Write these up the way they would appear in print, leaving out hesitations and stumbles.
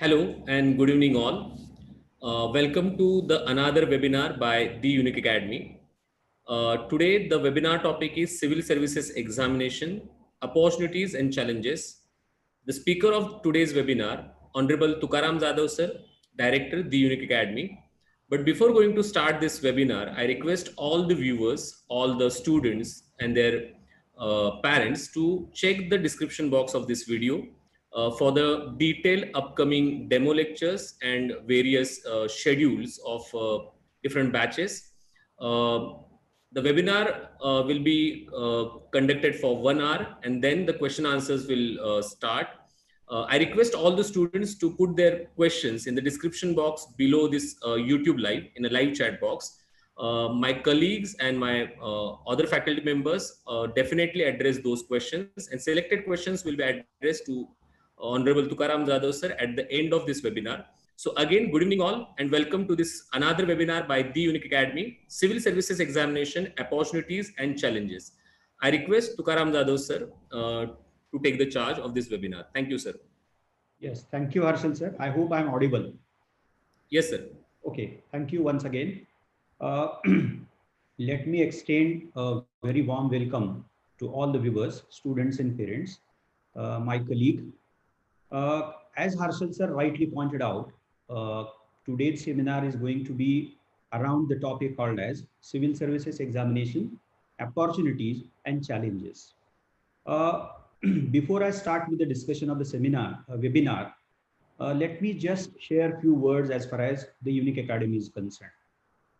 Hello and good evening all. Welcome to the another webinar by The Unique Academy. Today the webinar topic is Civil Services Examination, Opportunities and Challenges. The speaker of today's webinar, Honorable Tukaram Jadhav sir, Director, The Unique Academy. But before going to start this webinar, I request all the viewers, all the students and their parents to check the description box of this video for the detailed upcoming demo lectures and various schedules of different batches. Uh, the webinar will be conducted for 1 hour and then the question answers will start. I request all the students to put their questions in the description box below this YouTube live in a live chat box. My colleagues and my other faculty members definitely address those questions, and selected questions will be addressed to Honorable Tukaram Jadhav sir at the end of this webinar. So again, good evening all and welcome to this another webinar by The Unique Academy, Civil Services Examination, Opportunities and Challenges. I request Tukaram Jadhav sir to take the charge of this webinar. Thank you, sir. Yes, thank you, Harshal sir. I hope I'm audible. Yes, sir. Okay, thank you once again. Let me extend a very warm welcome to all the viewers, students and parents, my colleague. As Harshal sir rightly pointed out, today's seminar is going to be around the topic called as Civil Services Examination, Opportunities and Challenges. Before I start with the discussion of the webinar, let me just share a few words as far as the Unique Academy is concerned.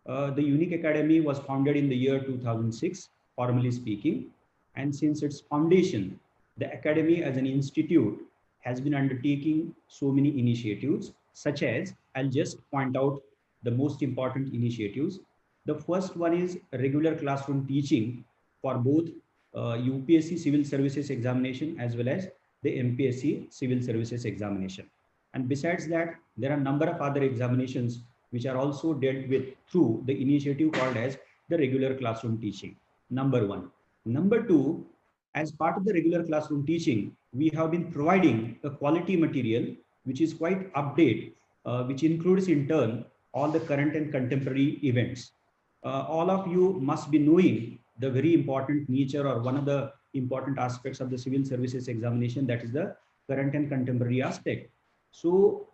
The Unique Academy was founded in the year 2006, formally speaking, and since its foundation, the Academy as an institute has been undertaking so many initiatives, such as, I'll just point out the most important initiatives. The first one is regular classroom teaching for both UPSC Civil Services Examination as well as the MPSC Civil Services Examination. And besides that, there are a number of other examinations which are also dealt with through the initiative called as the regular classroom teaching. Number one. Number two, as part of the regular classroom teaching, we have been providing a quality material which is quite updated, which includes in turn all the current and contemporary events. All of you must be knowing the very important nature or one of the important aspects of the civil services examination, that is the current and contemporary aspect. So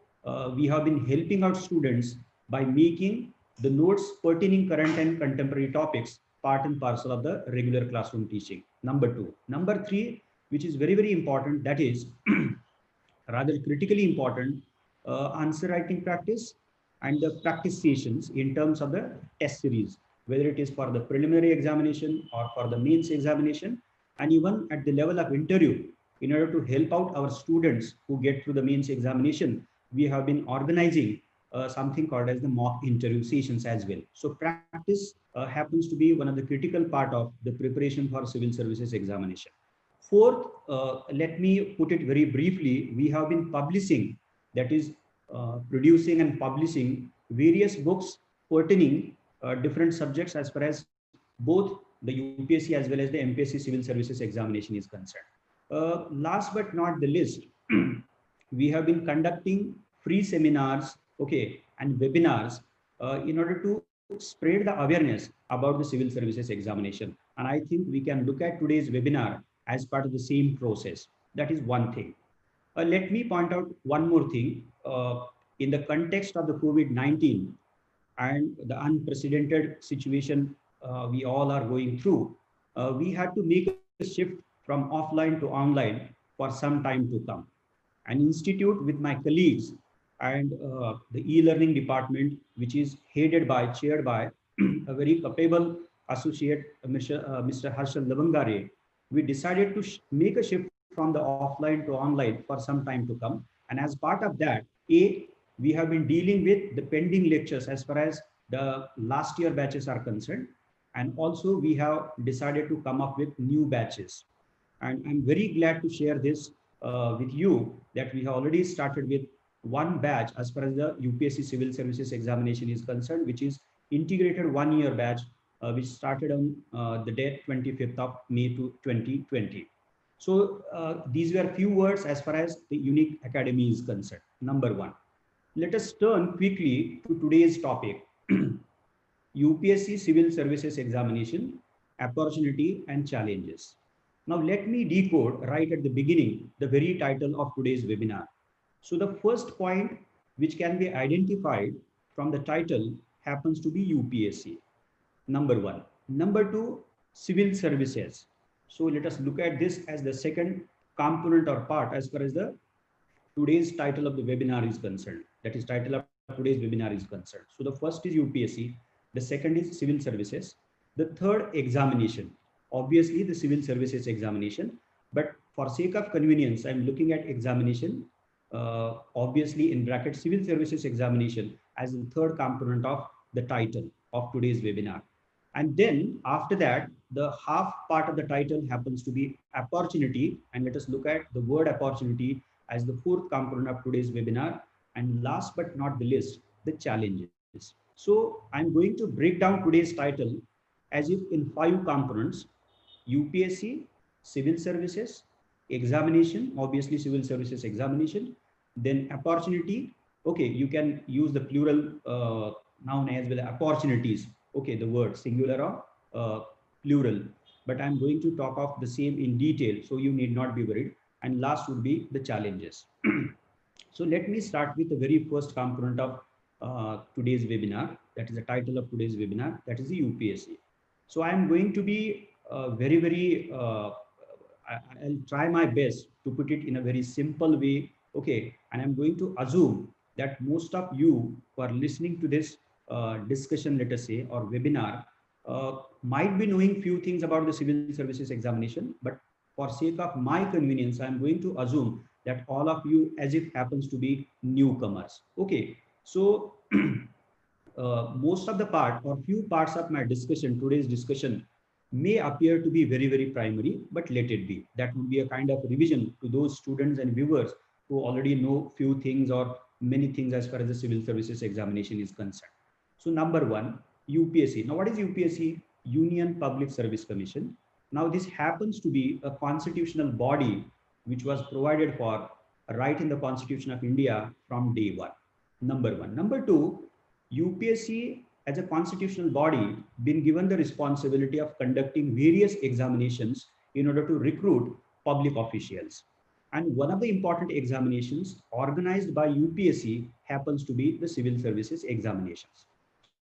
we have been helping out students by making the notes pertaining current and contemporary topics part and parcel of the regular classroom teaching. Number two. Number three, which is very, very important, that is rather critically important, answer writing practice and the practice sessions in terms of the test series, whether it is for the preliminary examination or for the mains examination, and even at the level of interview. In order to help out our students who get through the mains examination, we have been organizing something called as the mock interview sessions as well. So practice happens to be one of the critical part of the preparation for civil services examination. Fourth, let me put it very briefly, we have been publishing, that is producing and publishing various books pertaining different subjects as far as both the UPSC as well as the MPSC Civil Services Examination is concerned. Last but not the least, we have been conducting free seminars, okay, and webinars in order to spread the awareness about the civil services examination. And I think we can look at today's webinar as part of the same process. That is one thing. Let me point out one more thing. In the context of the COVID-19 and the unprecedented situation we all are going through, we had to make a shift from offline to online for some time to come. An institute with my colleagues and the e-learning department, which is chaired by a very capable associate, Mr. Harshal Lavangare, we decided to make a shift from the offline to online for some time to come. And as part of that, we have been dealing with the pending lectures as far as the last year batches are concerned. And also we have decided to come up with new batches. And I'm very glad to share this with you that we have already started with one batch as far as the UPSC Civil Services Examination is concerned, which is integrated 1 year batch, which started on the date 25th of May 2020. So these were few words as far as the Unique Academy is concerned. Number one. Let us turn quickly to today's topic. UPSC Civil Services Examination, Opportunity and Challenges. Now let me decode right at the beginning the very title of today's webinar. So the first point which can be identified from the title happens to be UPSC. Number one. Number two, civil services. So let us look at this as the second component or part as far as the today's title of the webinar is concerned. That is title of today's webinar is concerned. So the first is UPSC, the second is civil services, the third examination, obviously the civil services examination, but for sake of convenience, I'm looking at examination, obviously in bracket civil services examination as the third component of the title of today's webinar. And then after that, the half part of the title happens to be opportunity. And let us look at the word opportunity as the fourth component of today's webinar. And last but not the least, the challenges. So I'm going to break down today's title as if in 5 components: UPSC, civil services, examination, obviously civil services examination, then opportunity. Okay, you can use the plural noun as well, opportunities. Okay, the word singular or plural, but I'm going to talk of the same in detail, so you need not be worried. And last would be the challenges. So let me start with the very first component of today's webinar. That is the title of today's webinar. That is the UPSC. So I'm going to be I'll try my best to put it in a very simple way. Okay, and I'm going to assume that most of you who are listening to this discussion, let us say, or webinar, might be knowing few things about the civil services examination, but for sake of my convenience, I'm going to assume that all of you as if happens to be newcomers. Okay, so most of the part or few parts of my discussion, today's discussion, may appear to be very, very primary, but let it be. That would be a kind of revision to those students and viewers who already know few things or many things as far as the civil services examination is concerned. So number one, UPSC. Now what is UPSC? Union Public Service Commission. Now this happens to be a constitutional body which was provided for right in the Constitution of India from day one. Number one. Number two, UPSC as a constitutional body been given the responsibility of conducting various examinations in order to recruit public officials. And one of the important examinations organized by UPSC happens to be the civil services examinations.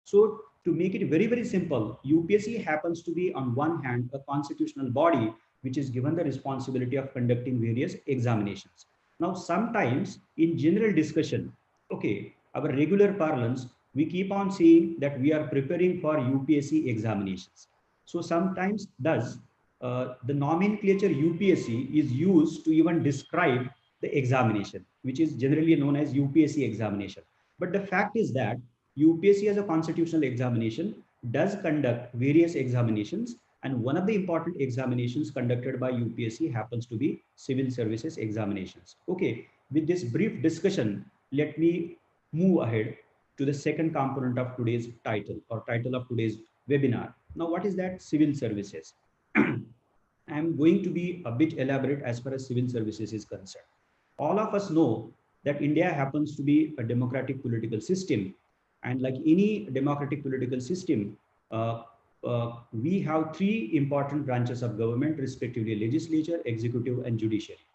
So to make it very, very simple, UPSC happens to be on one hand a constitutional body which is given the responsibility of conducting various examinations. Now, sometimes in general discussion, okay, our regular parlance, we keep on saying that we are preparing for UPSC examinations. So sometimes thus the nomenclature UPSC is used to even describe the examination, which is generally known as UPSC examination. But the fact is that UPSC as a constitutional examination does conduct various examinations, and one of the important examinations conducted by UPSC happens to be civil services examinations. Okay, with this brief discussion, let me move ahead to the second component of today's title or title of today's webinar. Now, what is that? Civil services. I'm going to be a bit elaborate as far as civil services is concerned. All of us know that India happens to be a democratic political system. And like any democratic political system, we have 3 important branches of government, respectively legislature, executive, and judiciary,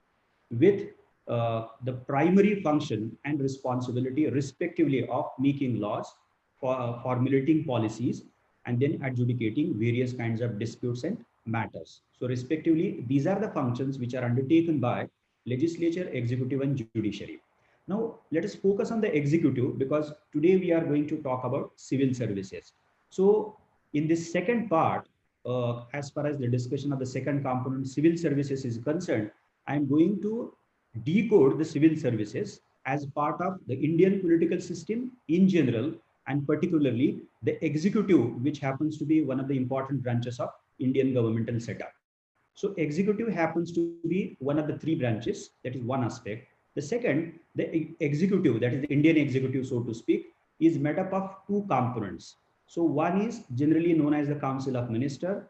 with the primary function and responsibility, respectively, of making laws, formulating policies, and then adjudicating various kinds of disputes and matters. So respectively, these are the functions which are undertaken by legislature, executive, and judiciary. Now, let us focus on the executive, because today we are going to talk about civil services. So in this second part, as far as the discussion of the second component, civil services, is concerned, I'm going to decode the civil services as part of the Indian political system in general, and particularly the executive, which happens to be one of the important branches of Indian governmental setup. So executive happens to be one of the 3 branches. That is one aspect. The second, the executive, that is the Indian executive, so to speak, is made up of 2 components. So one is generally known as the Council of Ministers,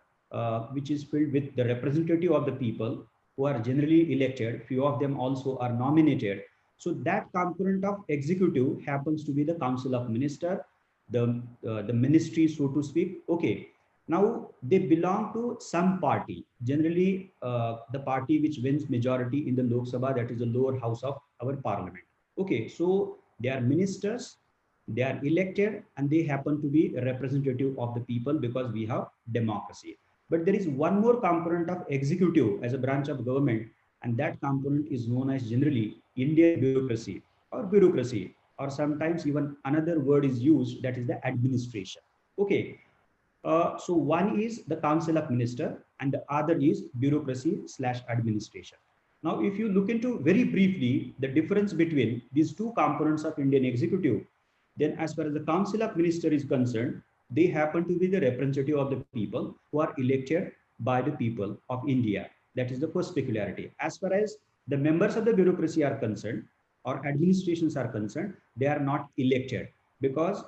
which is filled with the representative of the people, who are generally elected. Few of them also are nominated. So that component of executive happens to be the Council of Minister, the ministry, so to speak. Okay. Now they belong to some party, generally the party which wins majority in the Lok Sabha, that is the lower house of our parliament. Okay, so they are ministers, they are elected, and they happen to be a representative of the people because we have democracy. But there is one more component of executive as a branch of government, and that component is known as generally Indian bureaucracy, or sometimes even another word is used, that is the administration. Okay, so one is the Council of Minister and the other is bureaucracy slash administration. Now, if you look into very briefly the difference between these two components of Indian executive, then as far as the Council of Minister is concerned, they happen to be the representative of the people who are elected by the people of India. That is the first peculiarity. As far as the members of the bureaucracy are concerned or administrations are concerned, they are not elected because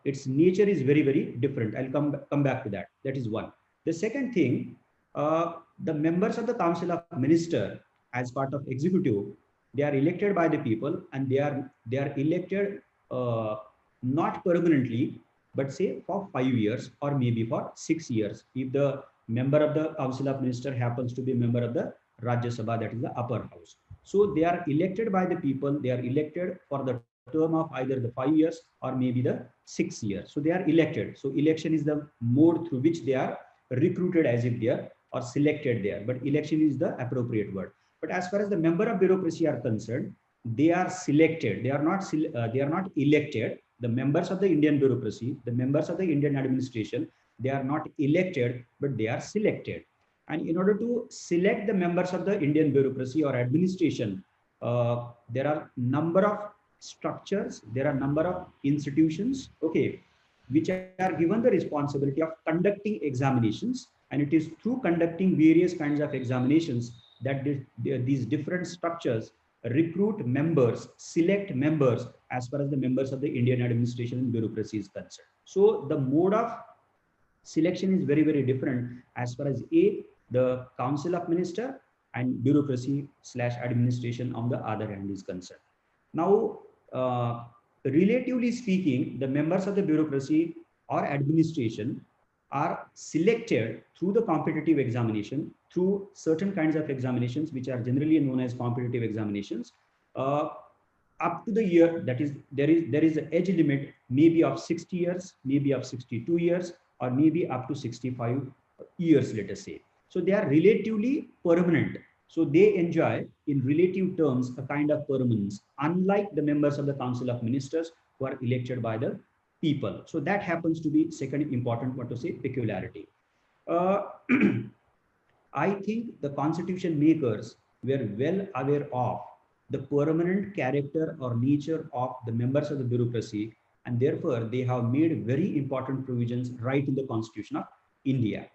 its nature is very, very different. I'll come back to that. That is one. The second thing, the members of the Council of Minister as part of executive, they are elected by the people and they are elected not permanently, but say for 5 years or maybe for 6 years. If the member of the Council of Minister happens to be a member of the Rajya Sabha, that is the upper house. So they are elected by the people. They are elected for the term of either the 5 years or maybe the 6 years. So they are elected. So election is the mode through which they are recruited as if they are or selected there. But election is the appropriate word. But as far as the member of bureaucracy are concerned, they are selected. They are not elected. The members of the Indian bureaucracy, the members of the Indian administration, they are not elected, but they are selected. And in order to select the members of the Indian bureaucracy or administration, there are number of structures, there are number of institutions, okay, which are given the responsibility of conducting examinations, and it is through conducting various kinds of examinations that these different structures recruit members, select members as far as the members of the Indian administration and bureaucracy is concerned. So the mode of selection is very, very different as far as the Council of Minister and bureaucracy slash administration on the other hand is concerned. Now, relatively speaking, the members of the bureaucracy or administration are selected through the competitive examination, through certain kinds of examinations, which are generally known as competitive examinations, up to the year, that is, there is an age limit, maybe of 60 years, maybe of 62 years, or maybe up to 65 years, let us say. So they are relatively permanent. So they enjoy, in relative terms, a kind of permanence, unlike the members of the Council of Ministers who are elected by the people. So that happens to be second important, what to say, peculiarity. I think the constitution makers were well aware of the permanent character or nature of the members of the bureaucracy, and therefore they have made very important provisions right in the Constitution of India.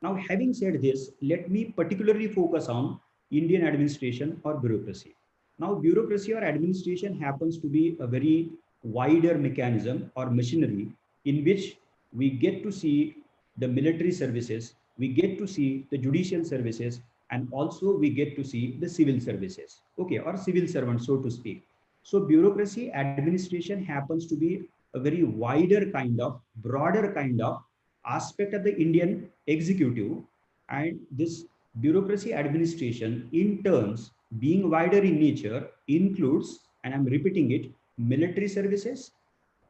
Now, having said this, let me particularly focus on Indian administration or bureaucracy. Now, bureaucracy or administration happens to be a very wider mechanism or machinery in which we get to see the military services, we get to see the judicial services, and also we get to see the civil services, okay, or civil servants, so to speak. So bureaucracy administration happens to be a very wider kind of, broader kind of aspect of the Indian executive, and this bureaucracy administration in terms being wider in nature includes, and I'm repeating it, military services,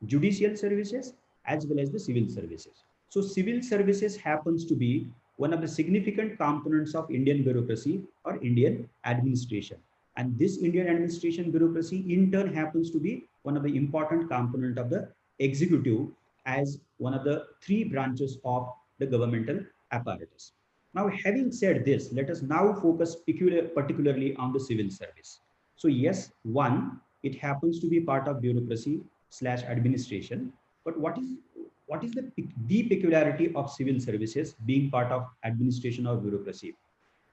judicial services, as well as the civil services. So civil services happens to be one of the significant components of Indian bureaucracy or Indian administration. And this Indian administration bureaucracy in turn happens to be one of the important component of the executive as one of the three branches of the governmental apparatus. Now, having said this, let us now focus particularly on the civil service. So yes, one, it happens to be part of bureaucracy slash administration, but what is the peculiarity of civil services being part of administration or bureaucracy?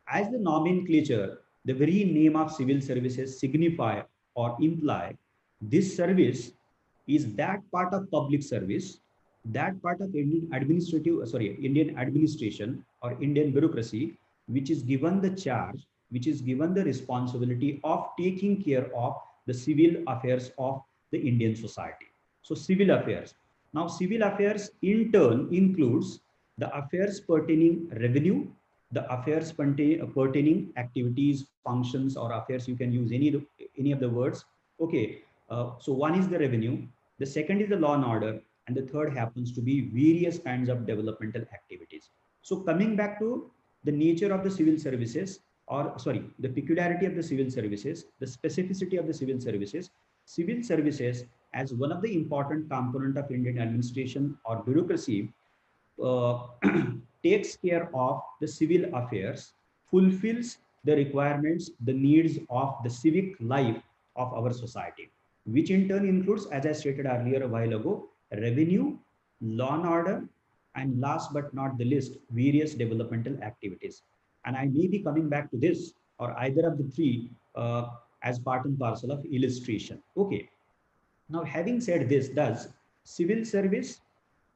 As the nomenclature, the very name of civil services signify or imply, this service is that part of public service, that part of Indian administration or Indian bureaucracy which is given the charge, which is given the responsibility of taking care of the civil affairs of the Indian society. So civil affairs. Now civil affairs in turn includes the affairs pertaining revenue, the affairs pertaining activities, functions, or affairs. You can use any of the words. Okay. So one is the revenue, the second is the law and order, and the third happens to be various kinds of developmental activities. So coming back to the nature of the civil services, or sorry, the peculiarity of the civil services, the specificity of the civil services as one of the important component of Indian administration or bureaucracy uh, takes care of the civil affairs, fulfills the requirements, the needs of the civic life of our society, which in turn includes, as I stated earlier a while ago, revenue, law and order, and last but not the least, various developmental activities. And I may be coming back to this or either of the three as part and parcel of illustration. Okay. Now, having said this, does civil service,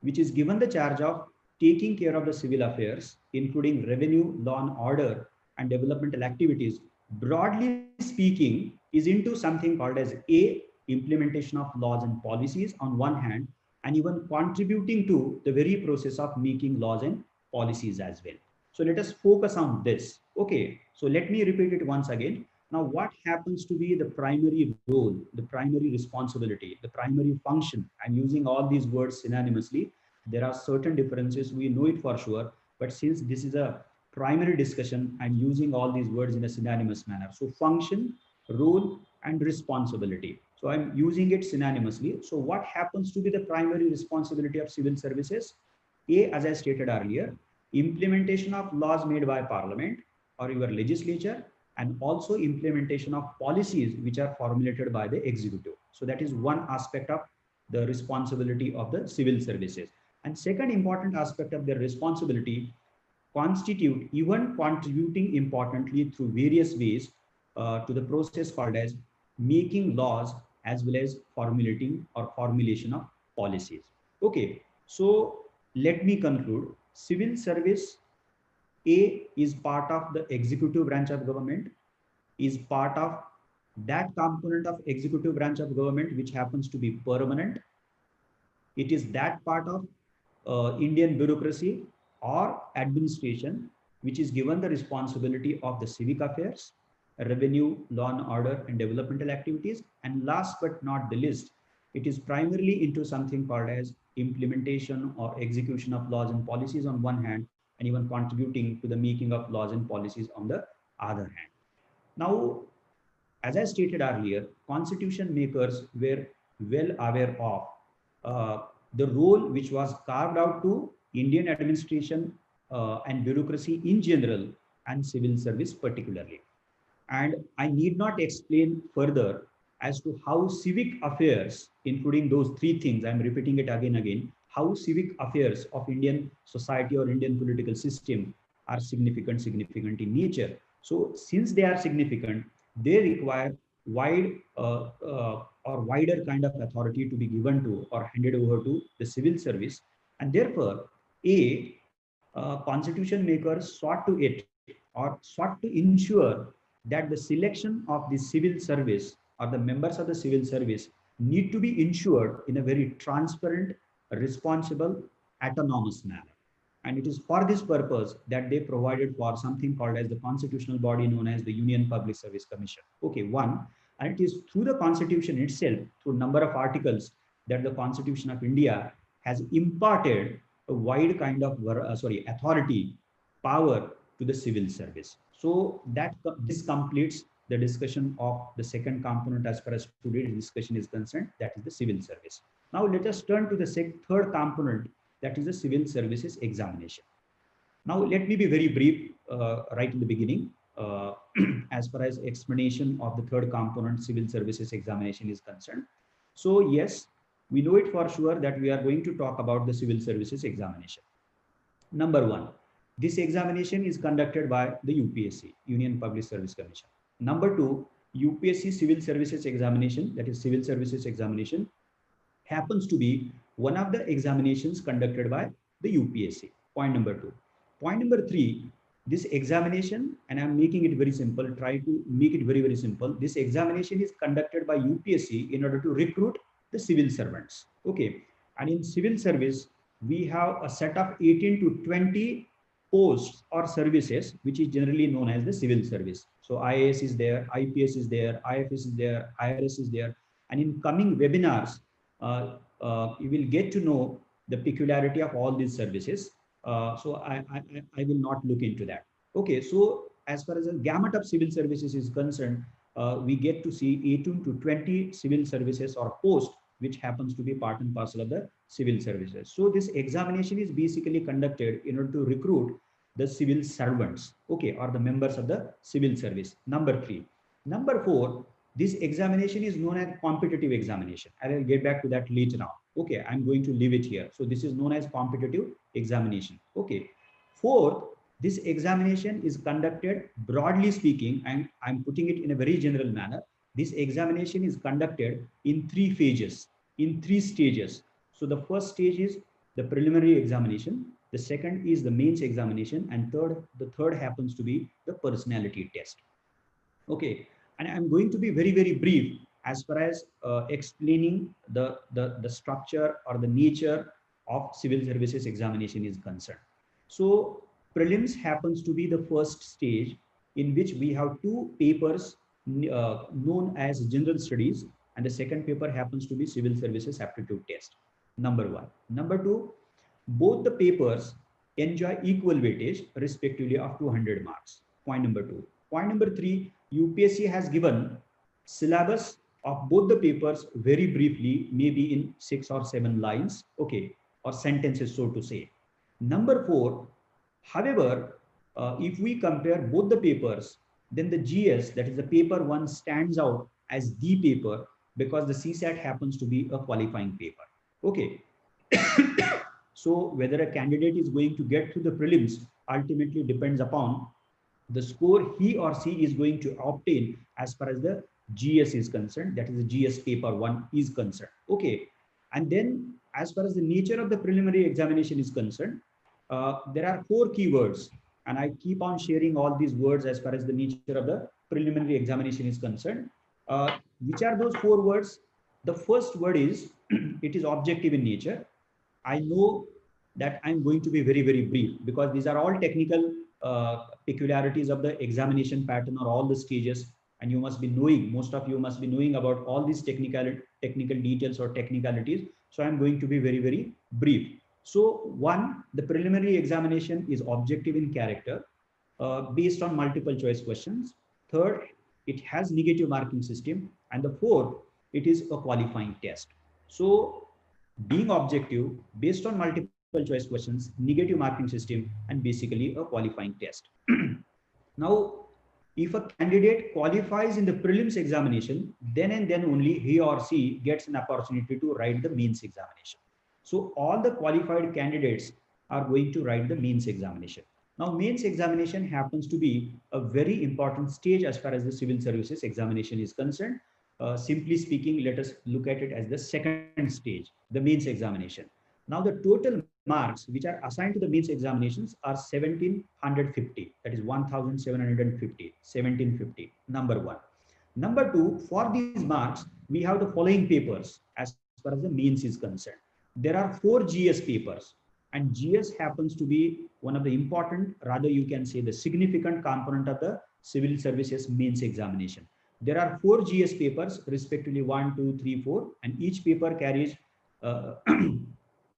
which is given the charge of taking care of the civil affairs, including revenue, law and order, and developmental activities, broadly speaking, is into something called as A, implementation of laws and policies on one hand, and even contributing to the very process of making laws and policies as well. So let us focus on this. Okay, so let me repeat it once again. Now, what happens to be the primary role, the primary responsibility, the primary function? I'm using all these words synonymously. There are certain differences, we know it for sure, but since this is a primary discussion, I'm using all these words in a synonymous manner. So function, role, and responsibility. So I'm using it synonymously. So what happens to be the primary responsibility of civil services? A, as I stated earlier, implementation of laws made by parliament or your legislature, and also implementation of policies which are formulated by the executive. So that is one aspect of the responsibility of the civil services. And second important aspect of their responsibility, constitute even contributing importantly through various ways to the process called as making laws as well as formulating or formulation of policies. Okay, so let me conclude. Civil service A is part of the executive branch of government, is part of that component of executive branch of government which happens to be permanent. It is that part of Indian bureaucracy or administration which is given the responsibility of the civic affairs, revenue, law and order, and developmental activities. And last but not the least, it is primarily into something called as implementation or execution of laws and policies on one hand, and even contributing to the making of laws and policies on the other hand. Now, as I stated earlier, constitution makers were well aware of the role which was carved out to Indian administration and bureaucracy in general, and civil service particularly. And I need not explain further as to how civic affairs, including those three things, I'm repeating it again, how civic affairs of Indian society or Indian political system are significant in nature. So since they are significant, they require wide or wider kind of authority to be given to or handed over to the civil service. And therefore, constitution makers sought to it or sought to ensure that the selection of the civil service or the members of the civil service need to be ensured in a very transparent, responsible, autonomous manner. And it is for this purpose that they provided for something called as the constitutional body known as the Union Public Service Commission. Okay, one, and it is through the constitution itself, through number of articles, that the Constitution of India has imparted a wide kind of authority, power to the civil service. So that this completes the discussion of the second component as far as today's discussion is concerned, that is the civil service. Now let us turn to the third component, that is the civil services examination. Now let me be very brief right in the beginning as far as explanation of the third component, civil services examination, is concerned. So yes, we know it for sure that we are going to talk about the civil services examination. Number one, this examination is conducted by the UPSC, Union Public Service Commission. Number two, UPSC civil services examination, that is civil services examination, happens to be one of the examinations conducted by the UPSC. Point number two. Point number three, this examination, and I'm making it very simple, try to make it very, very simple. This examination is conducted by UPSC in order to recruit the civil servants. Okay. And in civil service, we have a set of 18 to 20 posts or services, which is generally known as the civil service. So IAS is there, IPS is there, IFS is there, IRS is there. And in coming webinars, you will get to know the peculiarity of all these services. So I will not look into that. Okay, so as far as the gamut of civil services is concerned, we get to see 18 to 20 civil services or posts, which happens to be part and parcel of the civil services. So this examination is basically conducted in order to recruit the civil servants, okay, or the members of the civil service. Number 3. Number 4, this examination is known as competitive examination. I will get back to that later on. Okay, I'm going to leave it here. So this is known as competitive examination. Okay. 4th, this examination is conducted, broadly speaking, and I'm putting it in a very general manner. This examination is conducted in 3 phases, in 3 stages. So the first stage is the preliminary examination. The second is the mains examination, and the third happens to be the personality test. Okay, and I'm going to be very, very brief as far as explaining the structure or the nature of civil services examination is concerned. So prelims happens to be the first stage in which we have 2 papers known as general studies, and the second paper happens to be civil services aptitude test. Number 1. Number 2, both the papers enjoy equal weightage respectively of 200 marks. Point number 2. Point number 3, UPSC has given syllabus of both the papers very briefly, maybe in 6 or 7 lines, okay, or sentences, so to say. Number 4, however, if we compare both the papers, then the GS, that is the paper 1, stands out as the paper because the CSAT happens to be a qualifying paper. Okay. So whether a candidate is going to get through the prelims ultimately depends upon the score he or she is going to obtain as far as the GS is concerned, that is the GS paper 1 is concerned. Okay. And then as far as the nature of the preliminary examination is concerned, there are 4 keywords, and I keep on sharing all these words as far as the nature of the preliminary examination is concerned. Which are those 4 words? The first word is, it is objective in nature. I know that I'm going to be very, very brief because these are all technical peculiarities of the examination pattern or all the stages, and you must be knowing, most of you must be knowing about all these technical details or technicalities. So I'm going to be very, very brief. So 1, the preliminary examination is objective in character based on multiple choice questions. 3rd, it has negative marking system. And the 4th, it is a qualifying test. So being objective based on multiple choice questions, negative marking system, and basically a qualifying test. Now, if a candidate qualifies in the prelims examination, then and then only he or she gets an opportunity to write the mains examination. So all the qualified candidates are going to write the mains examination. Now, mains examination happens to be a very important stage as far as the civil services examination is concerned. Simply speaking, let us look at it as the second stage, the mains examination. Now, the total marks which are assigned to the mains examinations are 1750. That is 1750, 1750, number 1. Number 2, for these marks, we have the following papers as far as the mains is concerned. There are 4 GS papers, and GS happens to be one of the important, rather you can say the significant component of the civil services mains examination. There are 4 GS papers, respectively 1, 2, 3, 4, and each paper carries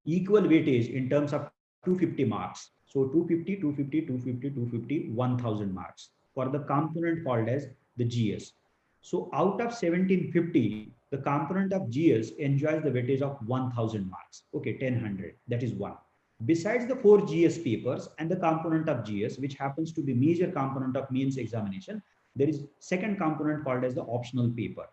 equal weightage in terms of 250 marks. So 250, 250, 250, 250, 1000 marks for the component called as the GS. So out of 1750, the component of GS enjoys the weightage of 1000 marks. Okay, 1000, that is 1. Besides the 4 GS papers and the component of GS, which happens to be major component of mains examination, there is second component called as the optional paper.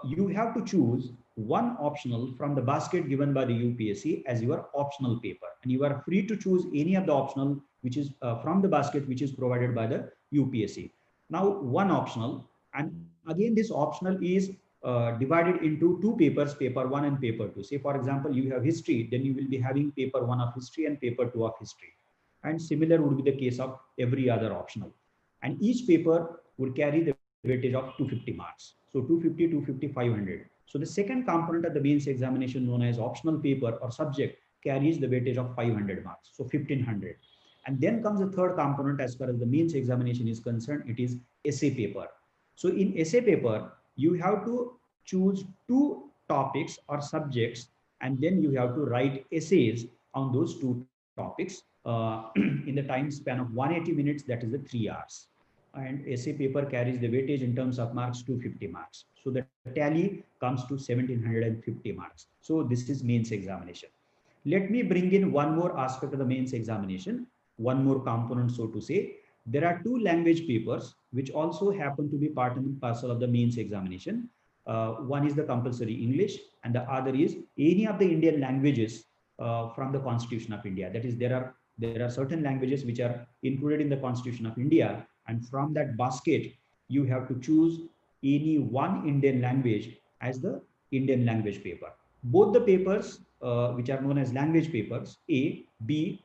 You have to choose one optional from the basket given by the UPSC as your optional paper, and you are free to choose any of the optional which is from the basket which is provided by the UPSC. Now, one optional, and again this optional is divided into 2 papers, paper 1 and paper 2. Say for example, you have history, then you will be having paper 1 of history and paper 2 of history. and similar would be the case of every other optional. And each paper would carry the weightage of 250 marks. So 250, 250, 500. So the second component of the mains examination, known as optional paper or subject, carries the weightage of 500 marks, so 1500. And then comes the third component as far as the mains examination is concerned, it is essay paper. So in essay paper, you have to choose two topics or subjects, and then you have to write essays on those two topics in the time span of 180 minutes, that is the 3 hours. And essay paper carries the weightage in terms of marks 250 marks. So the tally comes to 1750 marks. So this is mains examination. Let me bring in one more aspect of the mains examination, one more component, so to say. There are two language papers which also happen to be part and parcel of the mains examination. One is the compulsory English, and the other is any of the Indian languages from the Constitution of India. That is, there are certain languages which are included in the Constitution of India, and from that basket, you have to choose any one Indian language as the Indian language paper. Both the papers, which are known as language papers, A, B,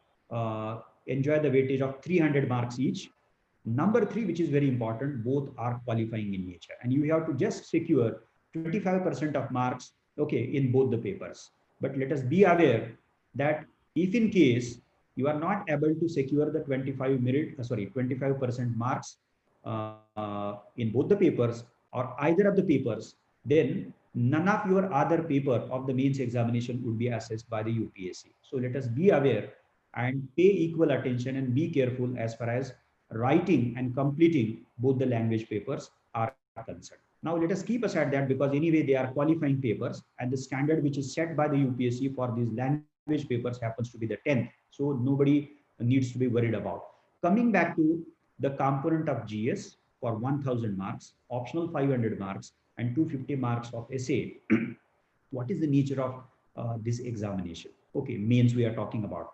enjoy the weightage of 300 marks each. Number 3, which is very important, both are qualifying in nature, and you have to just secure 25% of marks, okay, in both the papers. But let us be aware that if in case you are not able to secure the 25% marks in both the papers or either of the papers, then none of your other paper of the mains examination would be assessed by the UPSC. So let us be aware and pay equal attention and be careful as far as writing and completing both the language papers are concerned. Now let us keep aside that, because anyway they are qualifying papers, and the standard which is set by the UPSC for these language papers happens to be the 10th. So nobody needs to be worried about. Coming back to the component of GS for 1000 marks, optional 500 marks, and 250 marks of essay. What is the nature of this examination? Okay, mains we are talking about.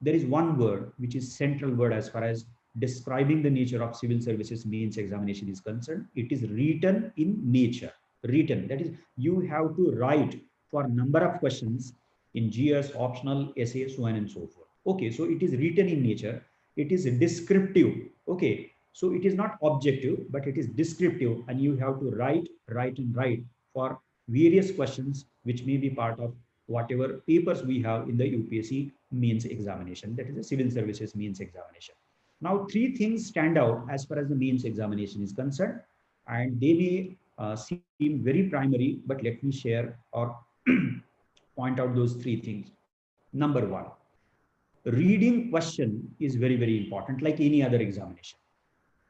There is one word which is central word as far as describing the nature of civil services mains examination is concerned. It is written in nature. Written, that is, you have to write for number of questions in GS, optional, essay, so on and so forth. Okay, so it is written in nature. It is descriptive. Okay, so it is not objective, but it is descriptive, and you have to write for various questions which may be part of whatever papers we have in the UPSC mains examination, that is the civil services mains examination. Now, 3 things stand out as far as the mains examination is concerned, and they may seem very primary, but let me share or point out those 3 things. Number 1, reading question is very, very important, like any other examination.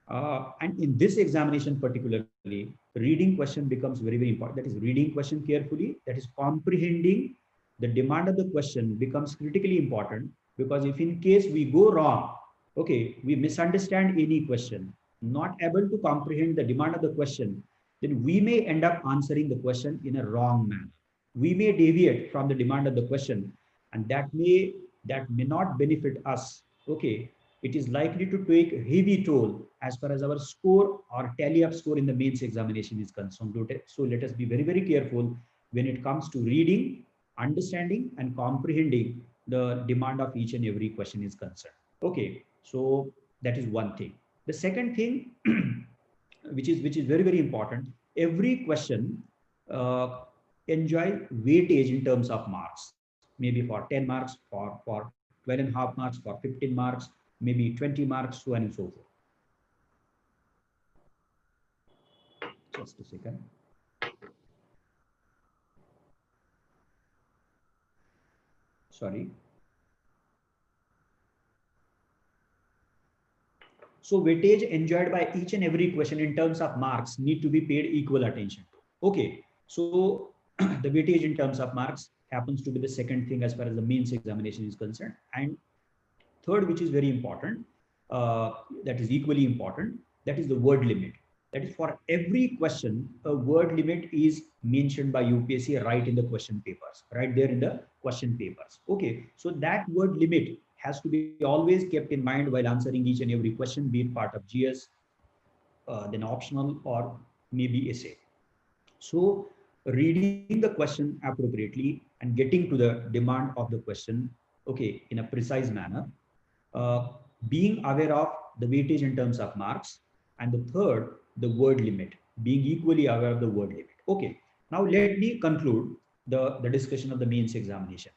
And in this examination particularly, reading question becomes very, very important. That is, reading question carefully, that is comprehending the demand of the question becomes critically important, because if in case we go wrong, okay, we misunderstand any question, not able to comprehend the demand of the question, then we may end up answering the question in a wrong manner. We may deviate from the demand of the question, and that may not benefit us. Okay, it is likely to take a heavy toll as far as our score or tally up score in the mains examination is concerned. So let us be very, very careful when it comes to reading, understanding, and comprehending the demand of each and every question is concerned. Okay, so that is one thing. The second thing, which is very, very important, every question enjoy weightage in terms of marks, maybe for 10 marks, for 12.5 marks, for 15 marks, maybe 20 marks, so on and so forth. Just a second. Sorry. So weightage enjoyed by each and every question in terms of marks need to be paid equal attention to. Okay, so the weightage in terms of marks happens to be the second thing as far as the mains examination is concerned. And third, which is very important, that is equally important, that is the word limit. That is, for every question, a word limit is mentioned by UPSC right in the question papers, right there in the question papers. Okay, so that word limit has to be always kept in mind while answering each and every question, be it part of GS, then optional, or maybe essay. So reading the question appropriately and getting to the demand of the question, okay, in a precise manner, being aware of the weightage in terms of marks, and the third, the word limit, being equally aware of the word limit. Okay, now let me conclude the discussion of the mains examination.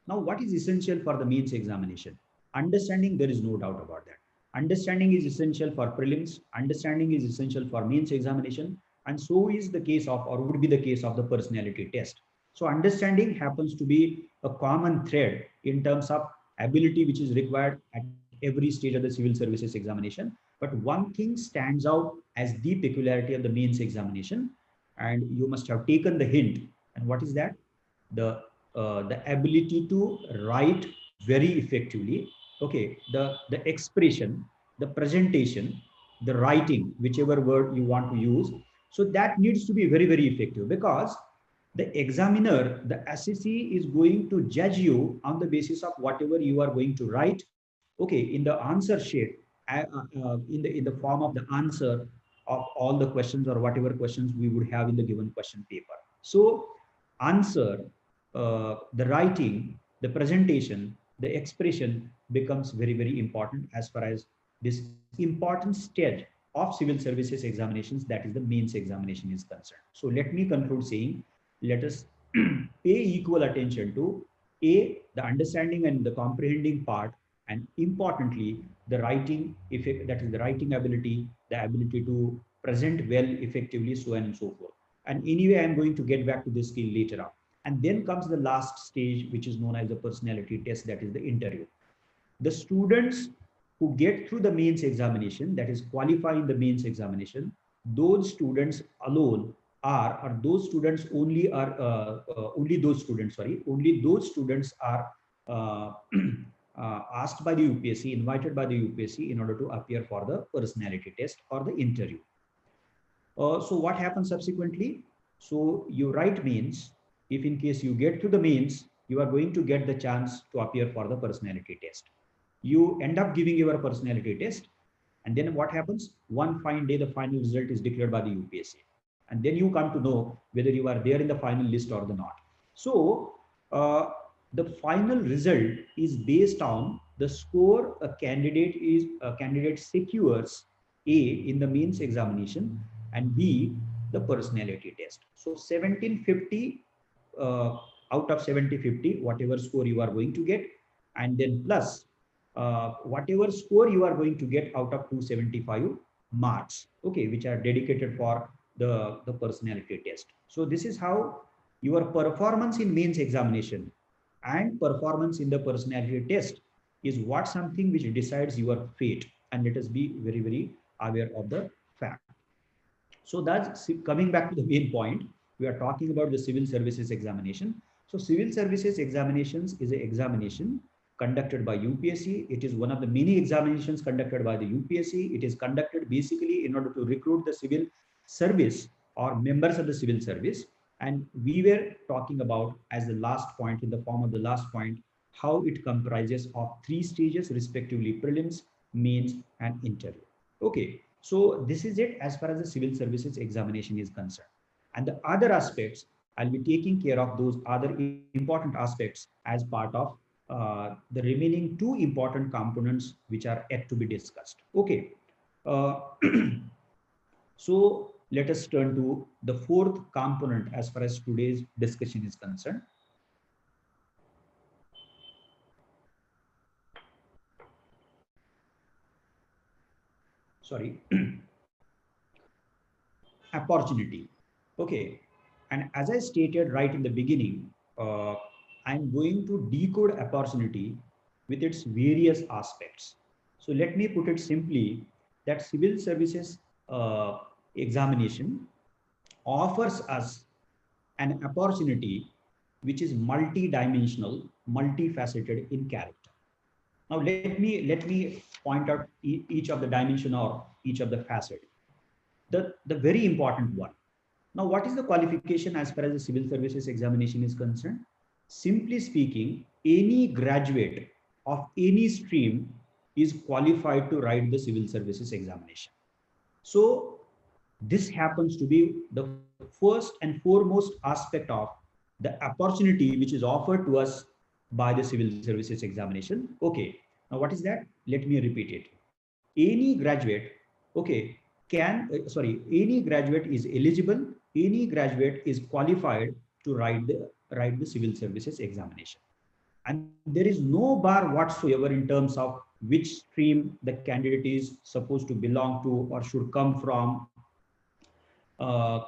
Now, what is essential for the mains examination? Understanding, there is no doubt about that. Understanding is essential for prelims, understanding is essential for mains examination, and so is the case of, or would be the case of, the personality test. So understanding happens to be a common thread in terms of ability which is required at every stage of the civil services examination. But one thing stands out as the peculiarity of the mains examination, and you must have taken the hint. And what is that? The ability to write very effectively. Okay, the expression, the presentation, the writing, whichever word you want to use. So that needs to be very, very effective, because the examiner, the assessee, is going to judge you on the basis of whatever you are going to write, okay, in the answer sheet, in the form of the answer of all the questions or whatever questions we would have in the given question paper. So answer, the writing, the presentation, the expression becomes very, very important as far as this important stage of civil services examinations, that is the mains examination, is concerned. So let me conclude saying, let us pay equal attention to the understanding and the comprehending part, and importantly, the writing effect, that is the writing ability, the ability to present well effectively, so on and so forth. And anyway, I'm going to get back to this skill later on. And then comes the last stage, which is known as the personality test, that is the interview. The students who get through the mains examination, that is qualifying the mains examination, those students alone are, or those students only are, only those students are asked by the UPSC, invited by the UPSC in order to appear for the personality test or the interview. So what happens subsequently? So you write mains. If in case you get to the mains, you are going to get the chance to appear for the personality test. You end up giving your personality test, and then what happens? One fine day, the final result is declared by the UPSC, and then you come to know whether you are there in the final list or the not. So the final result is based on the score a candidate secures, A, in the mains examination, and B, the personality test. So 1750 out of 70-50, whatever score you are going to get, and then plus whatever score you are going to get out of 275 marks, okay, which are dedicated for the personality test. So this is how your performance in mains examination and performance in the personality test is what something which decides your fate. And let us be very, very aware of the fact. So that's coming back to the main point. We are talking about the civil services examination. So civil services examinations is an examination conducted by UPSC. It is one of the many examinations conducted by the UPSC. It is conducted basically in order to recruit the civil service or members of the civil service. And we were talking about, as the last point, in the form of the last point, how it comprises of 3 stages, respectively prelims, mains, and interview. Okay, so this is it as far as the civil services examination is concerned. And the other aspects, I'll be taking care of those other important aspects as part of the remaining 2 important components which are yet to be discussed. Okay. So let us turn to the 4th component as far as today's discussion is concerned. Sorry. Opportunity. Okay. And as I stated right in the beginning, I'm going to decode opportunity with its various aspects. So let me put it simply that civil services examination offers us an opportunity which is multi-dimensional, multifaceted in character. Now let me point out each of the dimension or each of the facet. The very important one. Now, what is the qualification as far as the civil services examination is concerned? Simply speaking, any graduate of any stream is qualified to write the civil services examination. So this happens to be the first and foremost aspect of the opportunity which is offered to us by the civil services examination. Okay, Now, what is that? Let me repeat it. Any graduate, okay, any graduate is eligible, any graduate is qualified to write the civil services examination. And there is no bar whatsoever in terms of which stream the candidate is supposed to belong to or should come from, whether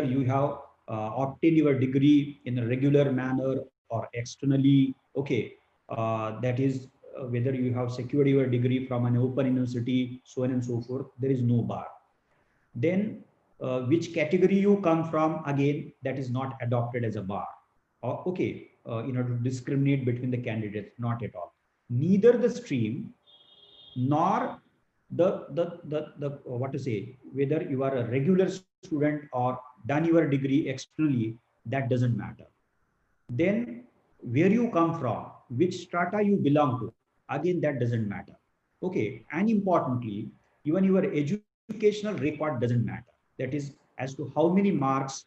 you have obtained your degree in a regular manner or externally, okay, that is whether you have secured your degree from an open university, so on and so forth, there is no bar. Then which category you come from, again, that is not adopted as a bar. Okay, in order to discriminate between the candidates, not at all. Neither the stream nor the what to say, whether you are a regular student or done your degree externally, that doesn't matter. Then where you come from, which strata you belong to, again, that doesn't matter. Okay, and importantly, even your educational record doesn't matter. That is, as to how many marks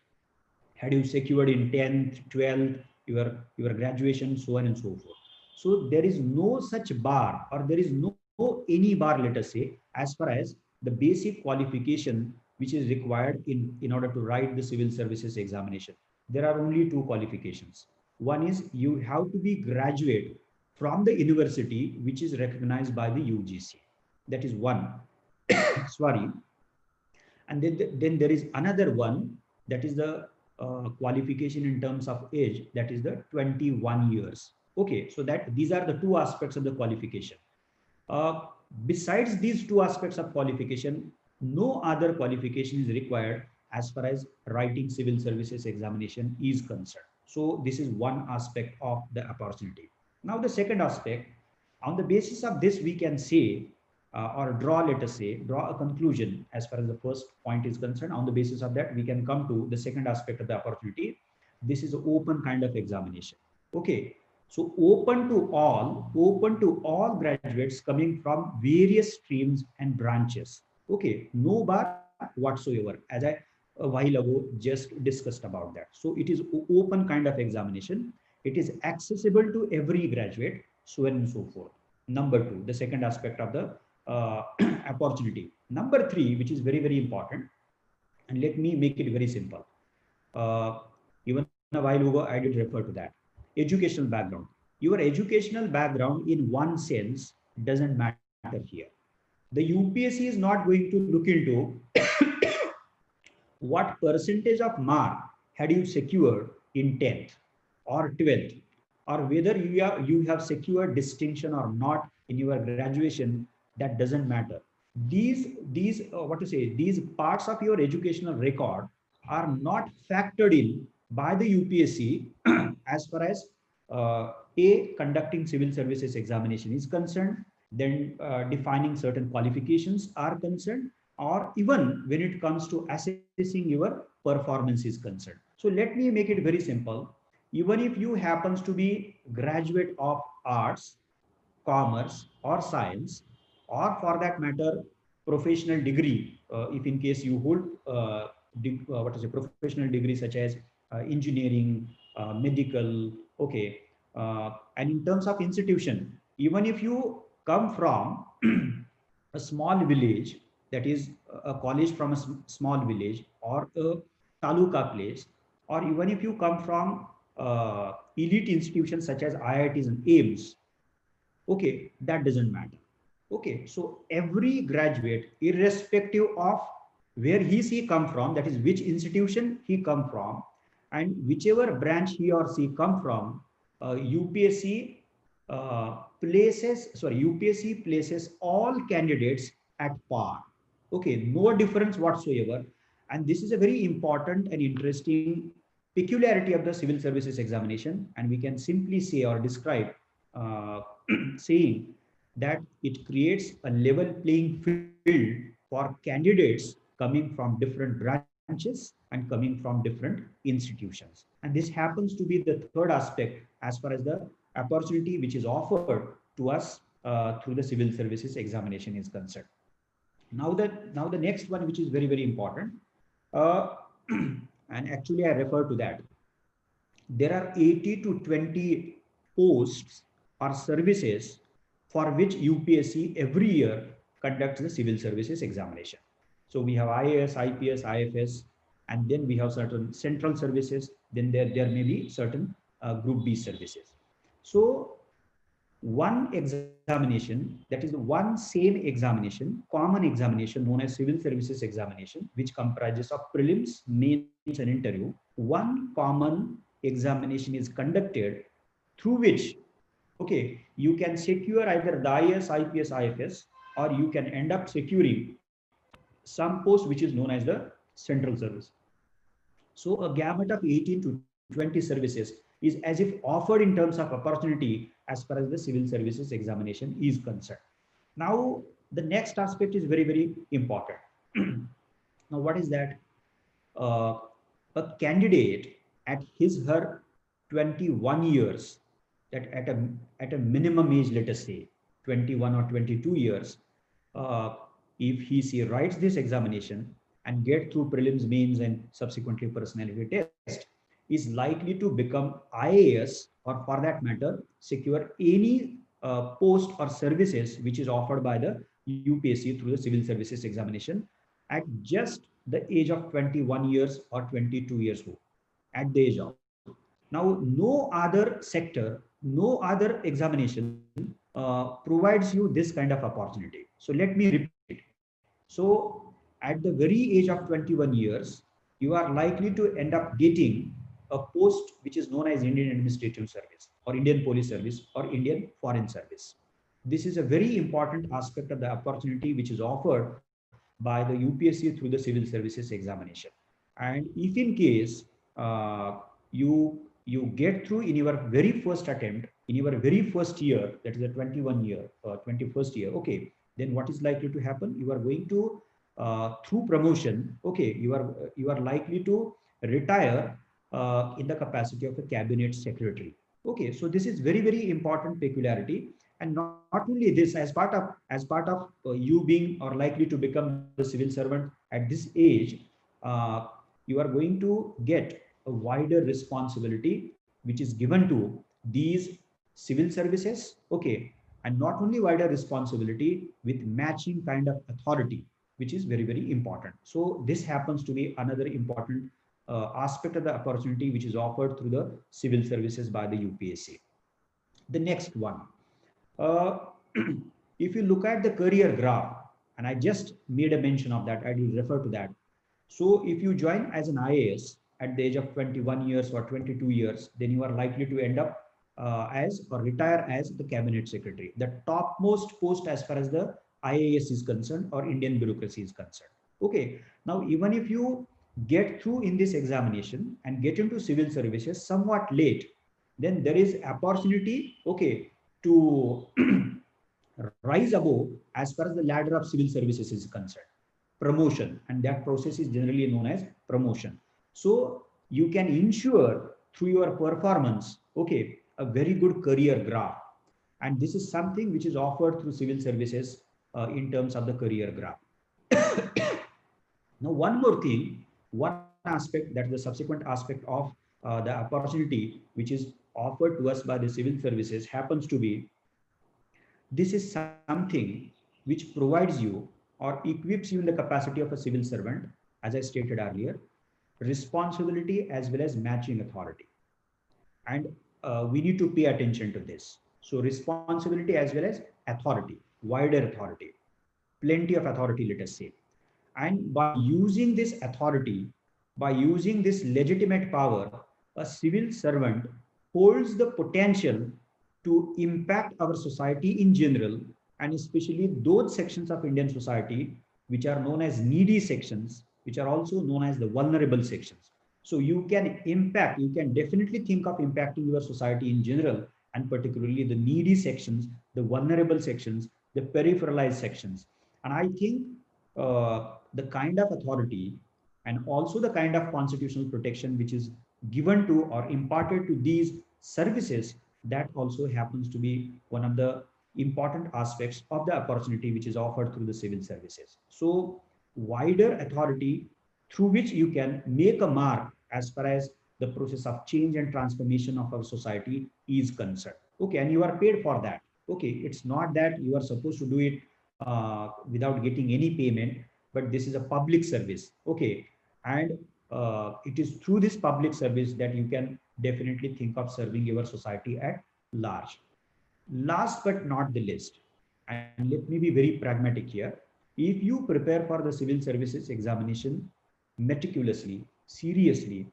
had you secured in 10th, 12th, your graduation, so on and so forth. So there is no such bar, or there is no any bar, let us say, as far as the basic qualification which is required in order to write the civil services examination. There are only two qualifications. One is you have to be graduate from the university which is recognized by the UGC. That is one. Sorry. And then there is another one, that is the qualification in terms of age, that is the 21 years. Okay, so that these are the two aspects of the qualification. Uh, Besides these two aspects of qualification, no other qualification is required as far as writing civil services examination is concerned. So this is one aspect of the opportunity. Now the second aspect, on the basis of this, we can say or draw, let us say, draw a conclusion as far as the first point is concerned. On the basis of that, we can come to the second aspect of the opportunity. This is an open kind of examination. Okay, so open to all graduates coming from various streams and branches. Okay, no bar whatsoever, as I a while ago just discussed about that. So it is open kind of examination. It is accessible to every graduate, so on and so forth. Number two, the second aspect of the opportunity. Number three, which is very, very important, and let me make it very simple. Even a while ago, I did refer to that. Educational background. Your educational background, in one sense, doesn't matter here. The UPSC is not going to look into what percentage of mark had you secured in 10th or 12th, or whether you have secured distinction or not in your graduation. That doesn't matter. These what to say, these parts of your educational record are not factored in by the UPSC as far as conducting civil services examination is concerned, then defining certain qualifications are concerned, or even when it comes to assessing your performance is concerned. So let me make it very simple. Even if you happens to be graduate of arts, commerce, or science, or for that matter, professional degree, if in case you hold what is a professional degree such as engineering, medical, okay, and in terms of institution, even if you come from a small village, that is a college from a small village, or a taluka place, or even if you come from elite institutions such as IITs and AIIMS, okay, that doesn't matter. Okay, so every graduate, irrespective of where he come from, that is which institution he come from, and whichever branch he or she come from, UPSC UPSC places all candidates at par. Okay, no difference whatsoever. And this is a very important and interesting peculiarity of the civil services examination. And we can simply say or describe saying that it creates a level playing field for candidates coming from different branches and coming from different institutions. And this happens to be the third aspect as far as the opportunity which is offered to us through the civil services examination is concerned. Now the next one, which is very, very important, uh, and actually I refer to that. There are 80 to 20 posts or services for which UPSC every year conducts the civil services examination. So we have IAS, IPS, IFS, and then we have certain central services. Then there may be certain Group B services. So one examination, that is one same examination, common examination known as civil services examination, which comprises of prelims, mains, and interview. One common examination is conducted through which, okay, you can secure either the IAS, IPS, IFS, or you can end up securing some post which is known as the central service. So a gamut of 18 to 20 services is as if offered in terms of opportunity as far as the civil services examination is concerned. Now, the next aspect is very, very important. Now, what is that? A candidate at his her 21 years, that at a minimum age, let us say 21 or 22 years, if she writes this examination and get through prelims, mains, and subsequently personality test, is likely to become IAS, or for that matter, secure any post or services which is offered by the UPSC through the civil services examination at just the age of 21 years or 22 years old, at the age of. Now, no other sector, no other examination provides you this kind of opportunity. So let me repeat. So at the very age of 21 years, you are likely to end up getting a post which is known as Indian Administrative Service or Indian Police Service or Indian Foreign Service. This is a very important aspect of the opportunity which is offered by the UPSC through the civil services examination. And if in case you get through in your very first attempt, in your very first year, that is the 21st year, okay, then what is likely to happen? You are going to through promotion, okay, you are likely to retire in the capacity of a cabinet secretary. Okay, so this is very, very important peculiarity. And not only this, as part of you being or likely to become the civil servant at this age, you are going to get a wider responsibility which is given to these civil services. Okay, and not only wider responsibility, with matching kind of authority, which is very, very important. So this happens to be another important aspect of the opportunity which is offered through the civil services by the UPSC. The next one, if you look at the career graph, and I just made a mention of that, I will refer to that. So if you join as an IAS at the age of 21 years or 22 years, then you are likely to end up as or retire as the cabinet secretary, the topmost post as far as the IAS is concerned or Indian bureaucracy is concerned. Okay, now even if you get through in this examination and get into civil services somewhat late, then there is opportunity, okay, to rise above as far as the ladder of civil services is concerned, promotion, and that process is generally known as promotion. So you can ensure through your performance, okay, a very good career graph, and this is something which is offered through civil services in terms of the career graph. Now, one more thing, one aspect, that is the subsequent aspect of the opportunity which is offered to us by the civil services, happens to be, this is something which provides you or equips you in the capacity of a civil servant, as I stated earlier, responsibility as well as matching authority. And we need to pay attention to this. So responsibility as well as authority, wider authority, plenty of authority, let us say. And by using this authority, by using this legitimate power, a civil servant holds the potential to impact our society in general, and especially those sections of Indian society which are known as needy sections, which are also known as the vulnerable sections. So you can impact, you can definitely think of impacting your society in general, and particularly the needy sections, the vulnerable sections, the peripheralized sections. And I think the kind of authority and also the kind of constitutional protection which is given to or imparted to these services, that also happens to be one of the important aspects of the opportunity which is offered through the civil services. So wider authority through which you can make a mark as far as the process of change and transformation of our society is concerned. Okay, and you are paid for that. Okay, it's not that you are supposed to do it without getting any payment, but this is a public service. Okay, and it is through this public service that you can definitely think of serving your society at large. Last but not the least, and let me be very pragmatic here. If you prepare for the civil services examination meticulously, seriously,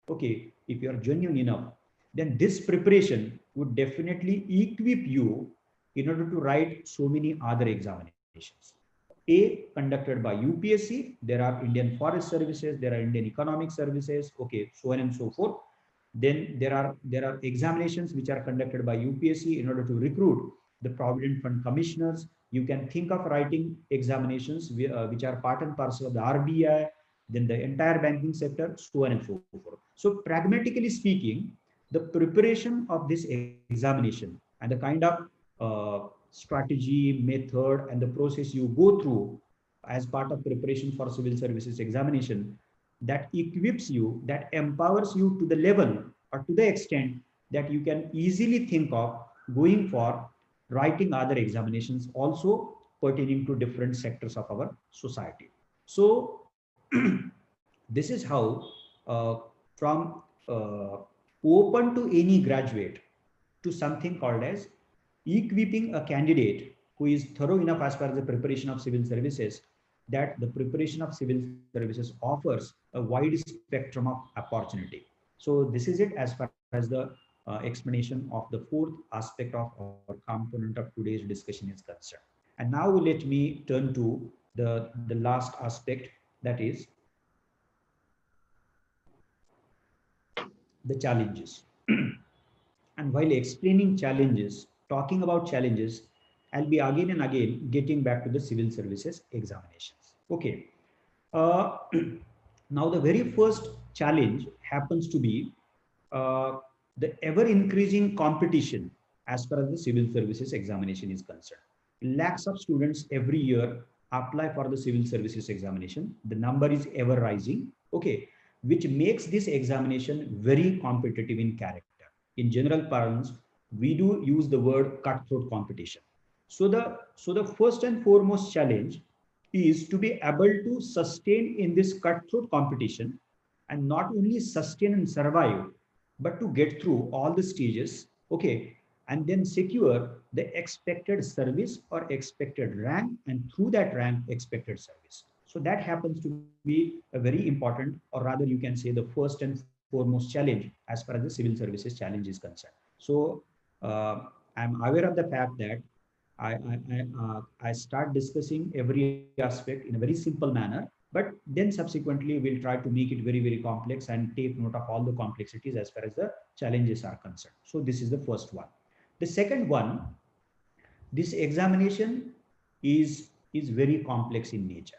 okay, if you are genuine enough, then this preparation would definitely equip you in order to write so many other examinations. A, conducted by UPSC, there are Indian Forest Services, there are Indian Economic Services, okay, so on and so forth. Then there are examinations which are conducted by UPSC in order to recruit the Provident Fund commissioners. You can think of writing examinations which are part and parcel of the RBI, then the entire banking sector, so on and so forth. So pragmatically speaking, the preparation of this examination and the kind of strategy, method, and the process you go through as part of preparation for civil services examination, that equips you, that empowers you to the level or to the extent that you can easily think of going for writing other examinations also pertaining to different sectors of our society. So this is how from open to any graduate to something called as equipping a candidate who is thorough enough as far as the preparation of civil services, that the preparation of civil services offers a wide spectrum of opportunity. So this is it as far as the explanation of the fourth aspect of our component of today's discussion is concerned. And now let me turn to the last aspect, that is the challenges. And while explaining challenges, talking about challenges, I'll be again and again getting back to the civil services examinations. Okay. Uh, now, the very first challenge happens to be uh, the ever increasing competition as far as the civil services examination is concerned. Lakhs of students every year apply for the civil services examination. The number is ever rising. Okay, which makes this examination very competitive in character. In general parlance, we do use the word cutthroat competition. So the first and foremost challenge is to be able to sustain in this cutthroat competition, and not only sustain and survive, but to get through all the stages, okay, and then secure the expected service or expected rank, and through that rank, expected service. So that happens to be a very important, or rather you can say the first and foremost challenge as far as the civil services challenge is concerned. So I'm aware of the fact that I start discussing every aspect in a very simple manner, but then subsequently we'll try to make it very, very complex and take note of all the complexities as far as the challenges are concerned. So this is the first one. The second one, this examination is very complex in nature.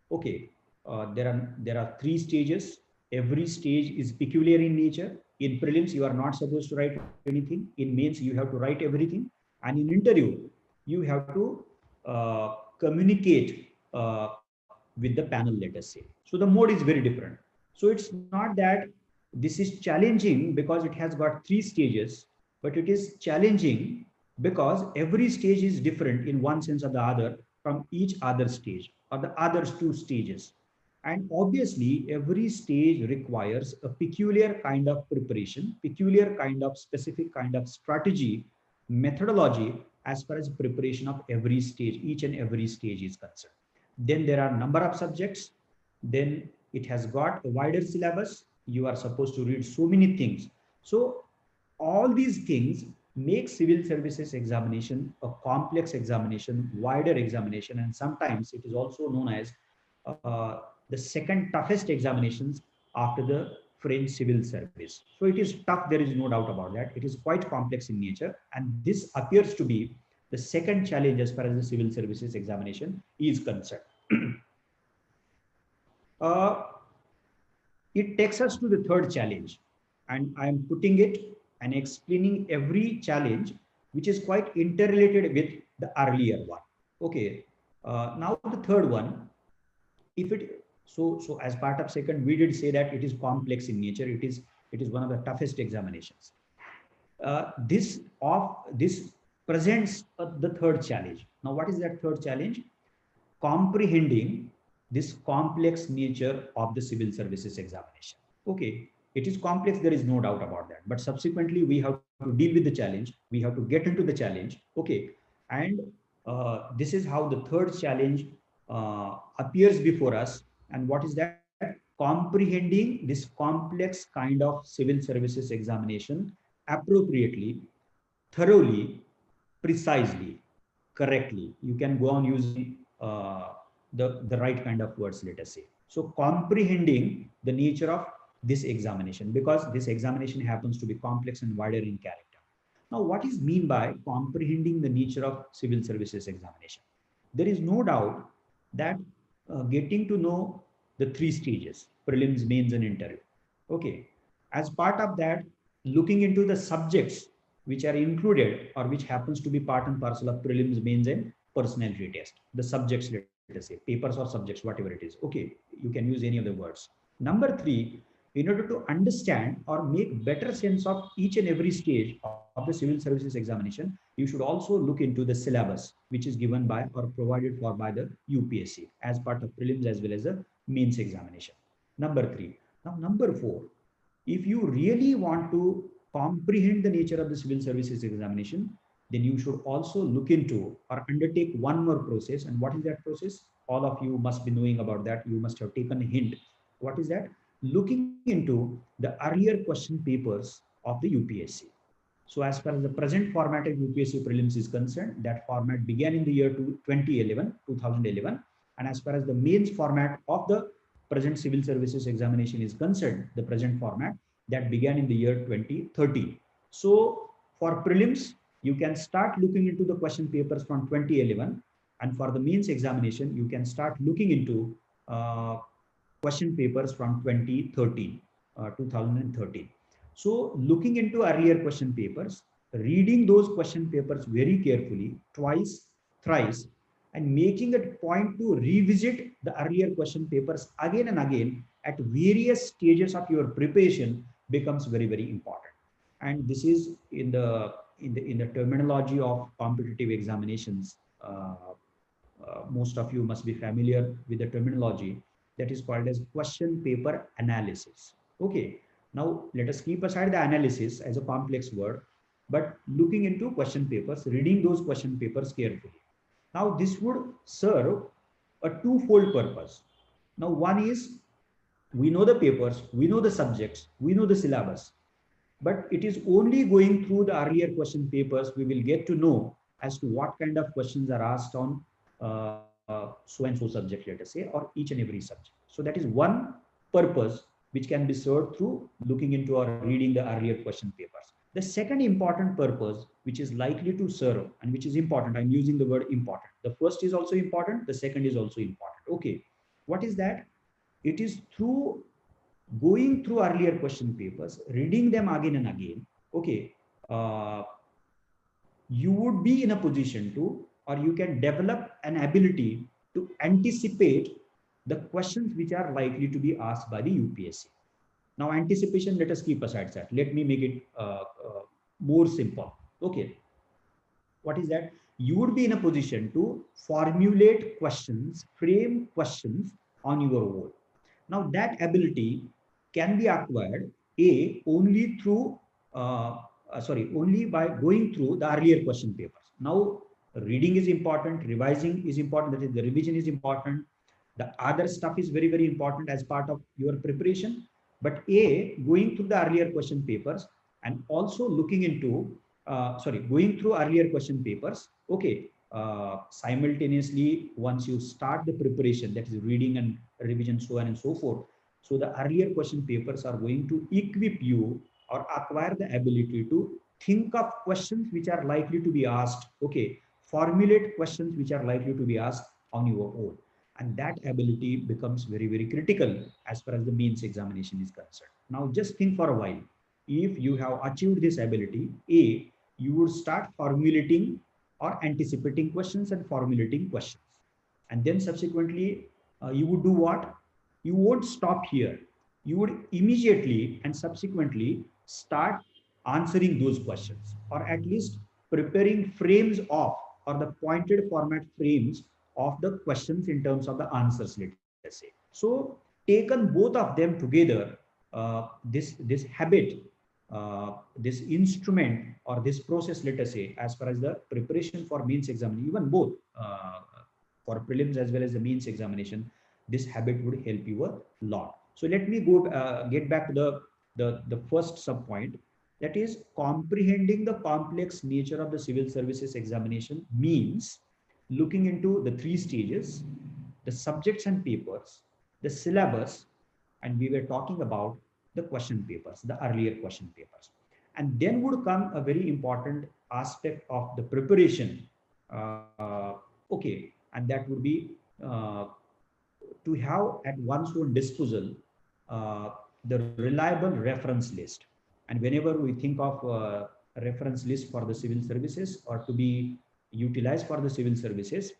Okay, there are three stages. Every stage is peculiar in nature. In prelims, you are not supposed to write anything. In mains, you have to write everything, and in interview, you have to communicate with the panel, let us say. So the mode is very different. So it's not that this is challenging because it has got three stages, but it is challenging because every stage is different in one sense or the other from each other stage or the other two stages. And obviously, every stage requires a peculiar kind of preparation, peculiar kind of specific kind of strategy, methodology as far as preparation of every stage, each and every stage is concerned. Then there are number of subjects. Then it has got a wider syllabus. You are supposed to read so many things. So all these things make civil services examination a complex examination, wider examination, and sometimes it is also known as the second toughest examinations after the French civil service. So it is tough, there is no doubt about that. It is quite complex in nature, and this appears to be the second challenge as far as the civil services examination is concerned. uh, it takes us to the third challenge, and I am putting it and explaining every challenge which is quite interrelated with the earlier one. Okay, now the third one, if it so as part of second, we did say that it is complex in nature. It is one of the toughest examinations. This presents the third challenge. Now, what is that third challenge? Comprehending this complex nature of the civil services examination. Okay, it is complex, there is no doubt about that. But subsequently, we have to deal with the challenge. We have to get into the challenge. Okay, and this is how the third challenge appears before us. And what is that? Comprehending this complex kind of civil services examination appropriately, thoroughly, precisely, correctly. You can go on using the right kind of words, let us say. So comprehending the nature of this examination, because this examination happens to be complex and wider in character. Now, what is mean by comprehending the nature of civil services examination? There is no doubt that getting to know the three stages, prelims, mains, and interview. Okay. As part of that, looking into the subjects which are included or which happens to be part and parcel of prelims, mains, and personality test. The subjects, let us say, papers or subjects, whatever it is. Okay, you can use any of the words. Number three, in order to understand or make better sense of each and every stage of the civil services examination, you should also look into the syllabus, which is given by or provided for by the UPSC as part of prelims as well as the mains examination. Number three. Now, number four, if you really want to comprehend the nature of the civil services examination, then you should also look into or undertake one more process. And what is that process? All of you must be knowing about that. You must have taken a hint. What is that? Looking into the earlier question papers of the UPSC. So as far as the present format of UPSC prelims is concerned, that format began in the year 2011. And as far as the mains format of the present civil services examination is concerned, the present format, that began in the year 2013. So for prelims, you can start looking into the question papers from 2011. And for the mains examination, you can start looking into question papers from 2013. So looking into earlier question papers, reading those question papers very carefully, twice, thrice, and making a point to revisit the earlier question papers again and again at various stages of your preparation becomes very, very important. And this is in the terminology of competitive examinations. Most of you must be familiar with the terminology that is called as question paper analysis. Okay, now let us keep aside the analysis as a complex word, but looking into question papers, reading those question papers carefully. Now this would serve a twofold purpose. Now one is, we know the papers, we know the subjects, we know the syllabus, but it is only going through the earlier question papers we will get to know as to what kind of questions are asked on so and so subject, let us say, or each and every subject. So that is one purpose which can be served through looking into or reading the earlier question papers. The second important purpose which is likely to serve and which is important, I'm using the word important. The first is also important, the second is also important. Okay, what is that? It is through going through earlier question papers, reading them again and again. Okay, you would be in a position to, or you can develop an ability to anticipate the questions which are likely to be asked by the UPSC. Now, anticipation, let us keep aside that. Let me make it more simple. Okay, what is that? You would be in a position to formulate questions, frame questions on your own. Now, that ability can be acquired only through only by going through the earlier question papers. Now, reading is important, revising is important, that is, the revision is important. The other stuff is very, very important as part of your preparation. But going through the earlier question papers and also looking into, going through earlier question papers, okay, simultaneously, once you start the preparation, that is reading and revision, so on and so forth. So the earlier question papers are going to equip you or acquire the ability to think of questions which are likely to be asked, okay, formulate questions which are likely to be asked on your own. And that ability becomes very, very critical as far as the mains examination is concerned. Now, just think for a while. If you have achieved this ability, you would start formulating or anticipating questions and formulating questions. And then subsequently, you would do what? You won't stop here. You would immediately and subsequently start answering those questions, or at least preparing frames of, or the pointed format frames of the questions in terms of the answers, let us say. So taken both of them together, this habit, this instrument or this process, let us say, as far as the preparation for mains examination, even both for prelims as well as the mains examination, this habit would help you a lot. So let me go get back to the first sub point, that is comprehending the complex nature of the civil services examination means looking into the three stages, the subjects and papers, the syllabus, and we were talking about the question papers, the earlier question papers. And then would come a very important aspect of the preparation. Okay, and that would be to have at one's own disposal the reliable reference list. And whenever we think of a reference list for the civil services or to be utilized for the civil services,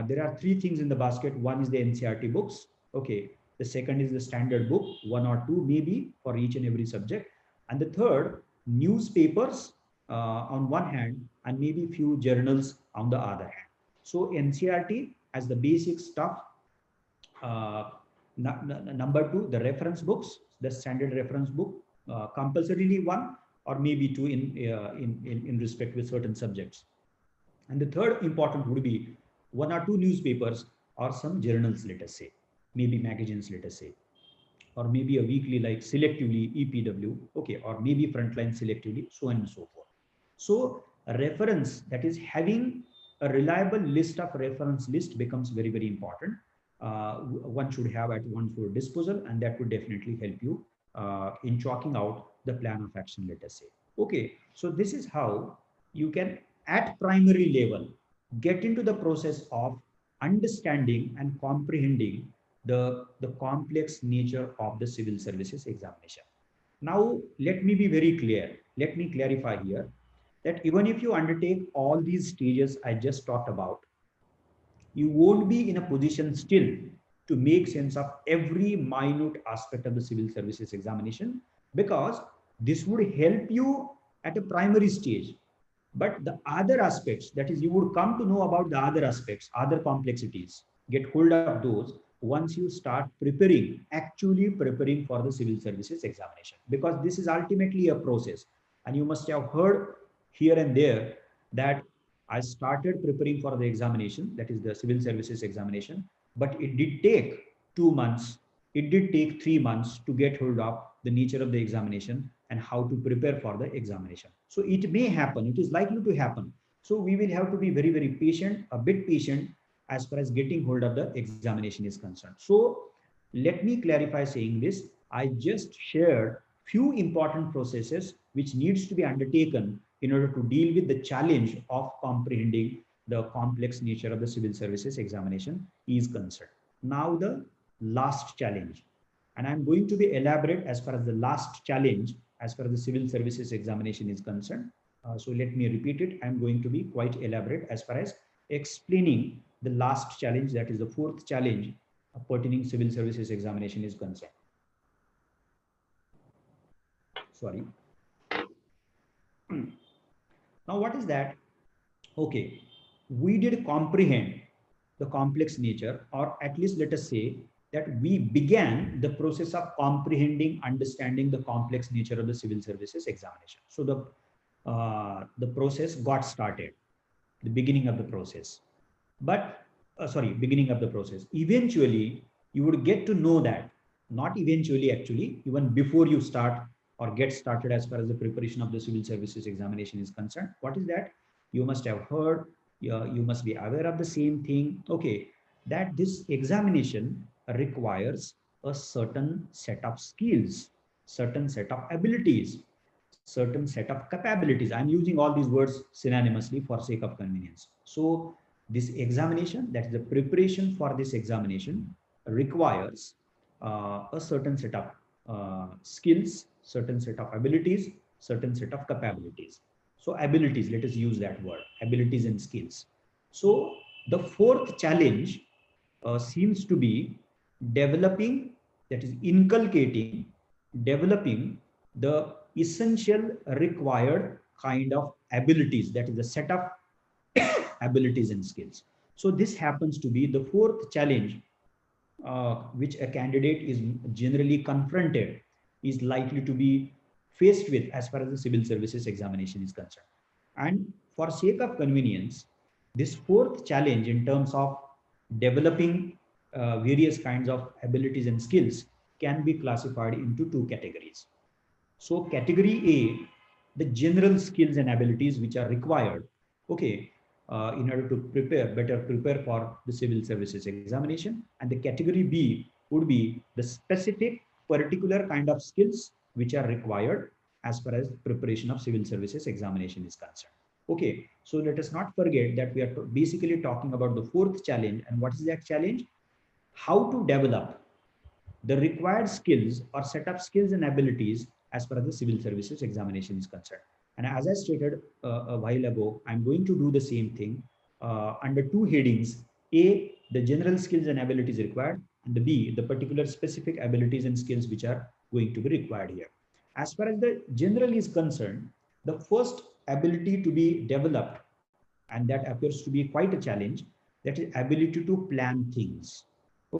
there are three things in the basket. One is the NCERT books. Okay. The second is the standard book, one or two maybe for each and every subject. And the third, newspapers on one hand, and maybe few journals on the other hand. So NCERT as the basic stuff. Number two, the reference books, the standard reference book, compulsorily one or maybe two in respect with certain subjects. And the third important would be one or two newspapers or some journals, let us say, maybe magazines, let us say, or maybe a weekly like selectively EPW, okay, or maybe frontline selectively, so on and so forth. So a reference, that is having a reliable list of reference list, becomes very, very important. One should have at one's disposal, and that would definitely help you in chalking out the plan of action, let us say. Okay, so this is how you can at primary level get into the process of understanding and comprehending the complex nature of the civil services examination. Now, let me be very clear. Let me clarify here that even if you undertake all these stages I just talked about, you won't be in a position still to make sense of every minute aspect of the civil services examination, because this would help you at a primary stage. But the other aspects, that is, you would come to know about the other aspects, other complexities, get hold of those once you start preparing, actually preparing for the civil services examination, because this is ultimately a process. And you must have heard here and there that I started preparing for the examination, that is the civil services examination, but it did take 2 months, it did take 3 months to get hold of the nature of the examination and how to prepare for the examination. So it may happen, it is likely to happen. So we will have to be very, very patient, a bit patient as far as getting hold of the examination is concerned. So let me clarify saying this. I just shared few important processes which needs to be undertaken in order to deal with the challenge of comprehending the complex nature of the civil services examination is concerned. Now the last challenge, and I'm going to be elaborate as far as the last challenge as far as the civil services examination is concerned. So let me repeat it. I'm going to be quite elaborate as far as explaining the last challenge, that is the fourth challenge pertaining civil services examination is concerned. Sorry. Now what is that? Okay, we did comprehend the complex nature, or at least let us say that we began the process of comprehending, understanding the complex nature of the civil services examination. So the process got started, the beginning of the process. But beginning of the process. Eventually, you would get to know that, not eventually actually, even before you start or get started as far as the preparation of the civil services examination is concerned. What is that? You must have heard, you must be aware of the same thing, okay, that this examination requires a certain set of skills, certain set of abilities, certain set of capabilities. I'm using all these words synonymously for sake of convenience. So this examination, that is the preparation for this examination, requires a certain set of skills, certain set of abilities, certain set of capabilities. So abilities, let us use that word, abilities and skills. So the fourth challenge seems to be developing, that is inculcating, developing the essential required kind of abilities, that is the set of abilities and skills. So this happens to be the fourth challenge which a candidate is generally confronted, is likely to be faced with as far as the civil services examination is concerned. And for sake of convenience, this fourth challenge in terms of developing various kinds of abilities and skills can be classified into two categories. So category A, the general skills and abilities which are required, okay, in order to better prepare for the civil services examination. And the category B would be the specific particular kind of skills which are required as far as preparation of civil services examination is concerned. Okay, so let us not forget that we are basically talking about the fourth challenge. And what is that challenge? How to develop the required skills or set of skills and abilities as far as the civil services examination is concerned. And as I stated a while ago, I'm going to do the same thing under two headings: A, the general skills and abilities required, and the B, the particular specific abilities and skills which are going to be required here. As far as the general is concerned, the first ability to be developed, and that appears to be quite a challenge, that is ability to plan things.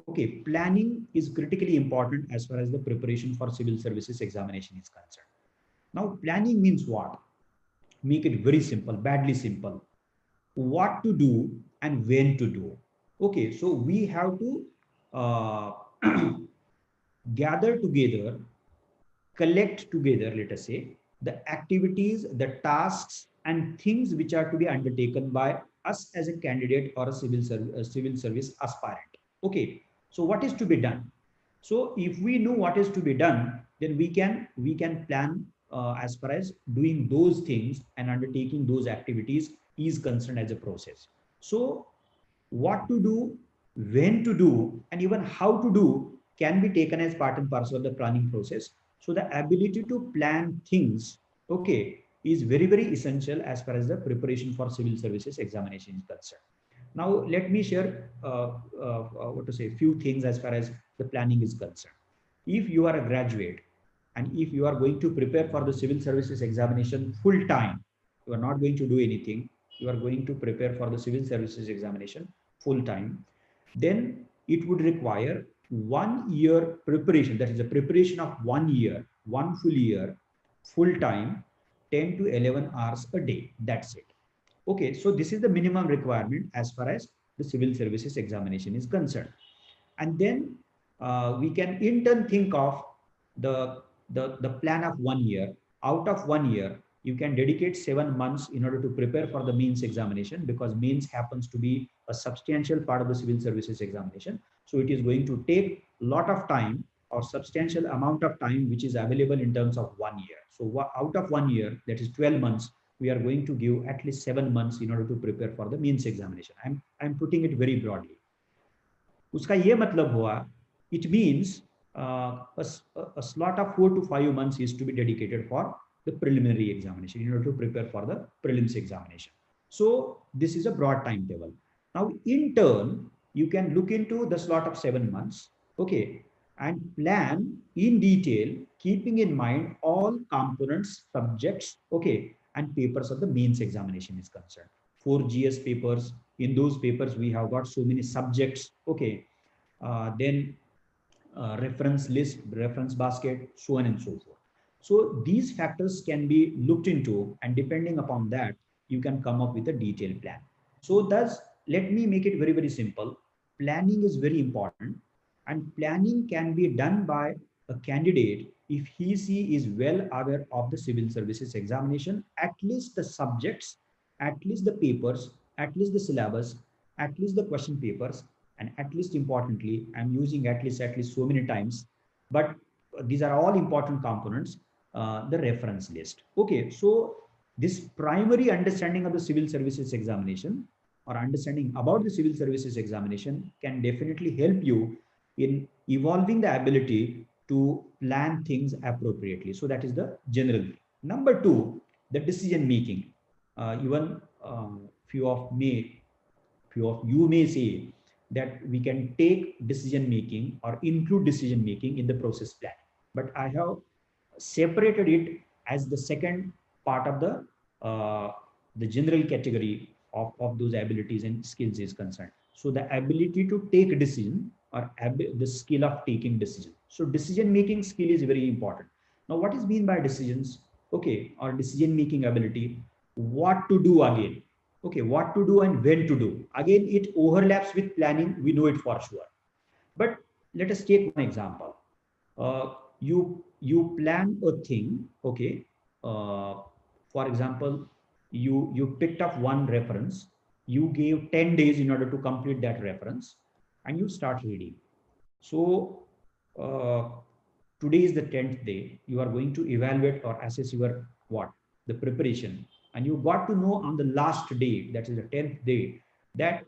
Okay, planning is critically important as far as the preparation for civil services examination is concerned. Now, planning means what? Make it very simple, badly simple. What to do and when to do. Okay, so we have to uh, gather together, collect together, let us say, the activities, the tasks, and things which are to be undertaken by us as a candidate or a civil service aspirant. Okay, so what is to be done? So if we know what is to be done, then we can plan as far as doing those things and undertaking those activities is concerned as a process. So what to do, when to do, and even how to do can be taken as part and parcel of the planning process. So the ability to plan things, okay, is very, very essential as far as the preparation for civil services examination is concerned. Now, let me share few things as far as the planning is concerned. If you are a graduate and if you are going to prepare for the civil services examination full time, you are not going to do anything, you are going to prepare for the civil services examination full time, then it would require 1 year preparation. That is the preparation of 1 year, 1 full year, full time, 10 to 11 hours a day. That's it. Okay, so this is the minimum requirement as far as the civil services examination is concerned. And then we can in turn think of the plan of 1 year. Out of 1 year, you can dedicate 7 months in order to prepare for the means examination, because means happens to be a substantial part of the civil services examination. So it is going to take a lot of time or substantial amount of time which is available in terms of 1 year. So out of 1 year, that is 12 months, we are going to give at least 7 months in order to prepare for the means examination. I'm putting it very broadly. उसका ये मतलब हुआ, it means a slot of 4 to 5 months is to be dedicated for the preliminary examination in order to prepare for the prelims examination. So this is a broad timetable. Now, in turn, you can look into the slot of 7 months, okay, and plan in detail, keeping in mind all components, subjects, okay, and papers of the means examination is concerned. 4 GS papers. In those papers, we have got so many subjects, okay, then reference list, reference basket, so on and so forth. So these factors can be looked into, and depending upon that, you can come up with a detailed plan. So thus, let me make it very, very simple. Planning is very important, and planning can be done by a candidate if he is well aware of the civil services examination, at least the subjects, at least the papers, at least the syllabus, at least the question papers, and at least importantly, I'm using at least so many times, but these are all important components, the reference list. Okay, so this primary understanding of the civil services examination or understanding about the civil services examination can definitely help you in evolving the ability to plan things appropriately. So that is the general. Number two, the decision making. Even few of you may say that we can take decision making or include decision making in the process plan, but I have separated it as the second part of the general category of those abilities and skills is concerned. So the ability to take decision, or the skill of taking decision. So decision making skill is very important. Now, what is mean by decisions? Okay, or decision making ability, what to do again. Okay, what to do and when to do. Again, it overlaps with planning. We know it for sure. But let us take one example. You plan a thing. Okay. For example, you picked up one reference. You gave 10 days in order to complete that reference, and you start reading. So uh, today is the 10th day. You are going to evaluate or assess your what? The preparation. And you got to know on the last day, that is the 10th day, that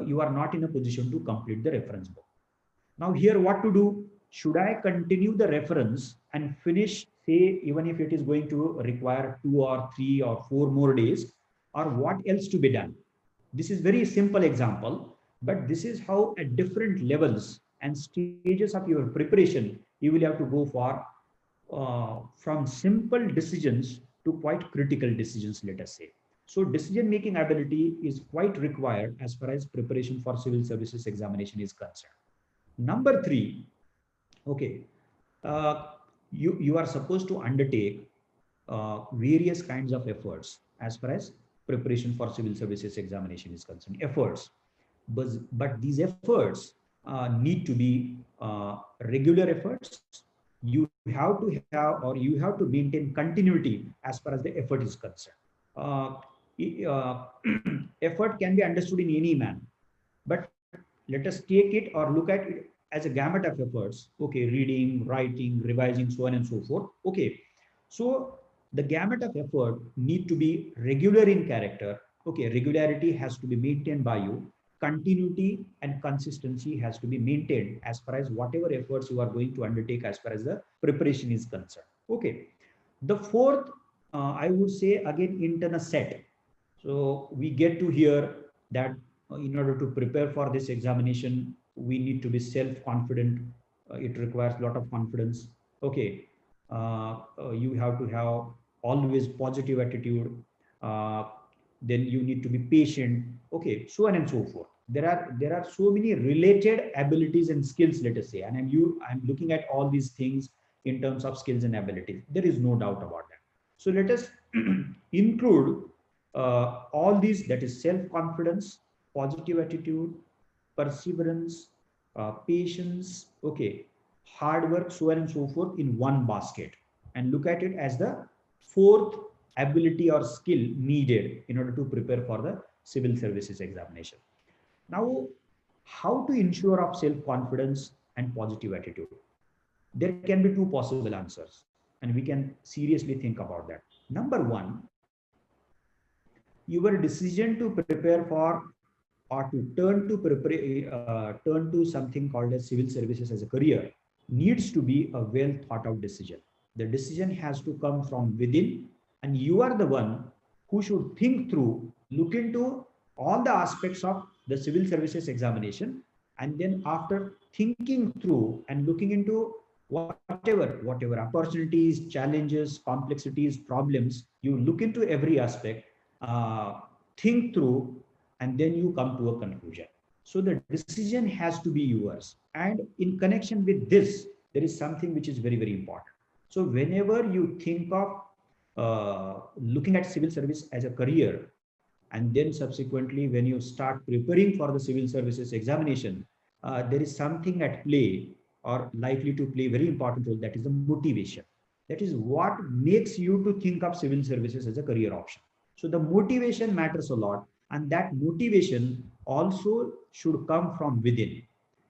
you are not in a position to complete the reference book. Now here what to do? Should I continue the reference and finish, say, even if it is going to require 2 or 3 or 4 more days, or what else to be done? This is very simple example, but this is how at different levels and stages of your preparation, you will have to go for from simple decisions to quite critical decisions, let us say. So decision-making ability is quite required as far as preparation for civil services examination is concerned. Number 3, okay, you are supposed to undertake various kinds of efforts as far as preparation for civil services examination is concerned. Efforts, but these efforts need to be regular efforts. You have to have, or you have to maintain continuity as far as the effort is concerned. Effort can be understood in any manner, but let us take it or look at it as a gamut of efforts. Okay, reading, writing, revising, so on and so forth. Okay, so the gamut of effort need to be regular in character. Okay, regularity has to be maintained by you. Continuity and consistency has to be maintained as far as whatever efforts you are going to undertake as far as the preparation is concerned. Okay, the fourth, I would say again, internal set. So we get to hear that in order to prepare for this examination, we need to be self-confident. It requires a lot of confidence. Okay, you have to have always positive attitude. Then you need to be patient. Okay, so on and so forth. There are so many related abilities and skills, let us say, and I'm looking at all these things in terms of skills and abilities. There is no doubt about that. So let us include all these, that is self-confidence, positive attitude, perseverance, patience, okay, hard work, so on and so forth in one basket, and look at it as the fourth ability or skill needed in order to prepare for the civil services examination. Now, how to ensure of self-confidence and positive attitude? There can be two possible answers, and we can seriously think about that. Number one, your decision to prepare for or to turn to something called as civil services as a career needs to be a well thought out decision. The decision has to come from within, and you are the one who should think through, look into all the aspects of the civil services examination, and then after thinking through and looking into whatever opportunities, challenges, complexities, problems, you look into every aspect, think through, and then you come to a conclusion. So the decision has to be yours. And in connection with this, there is something which is very, very important. So whenever you think of looking at civil service as a career, and then subsequently when you start preparing for the civil services examination, there is something at play or likely to play a very important role, that is the motivation. That is what makes you to think of civil services as a career option. So the motivation matters a lot, and that motivation also should come from within.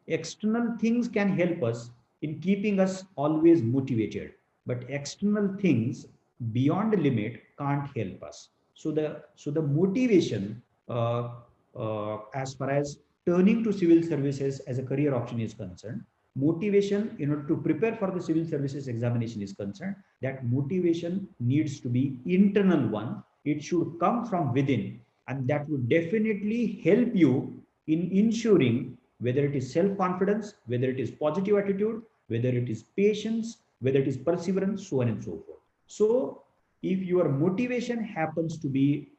External things can help us in keeping us always motivated, but external things beyond the limit can't help us. So the motivation as far as turning to civil services as a career option is concerned, motivation in order to prepare for the civil services examination is concerned, that motivation needs to be internal one. It should come from within, and that would definitely help you in ensuring whether it is self-confidence, whether it is positive attitude, whether it is patience, whether it is perseverance, so on and so forth. So if your motivation happens to be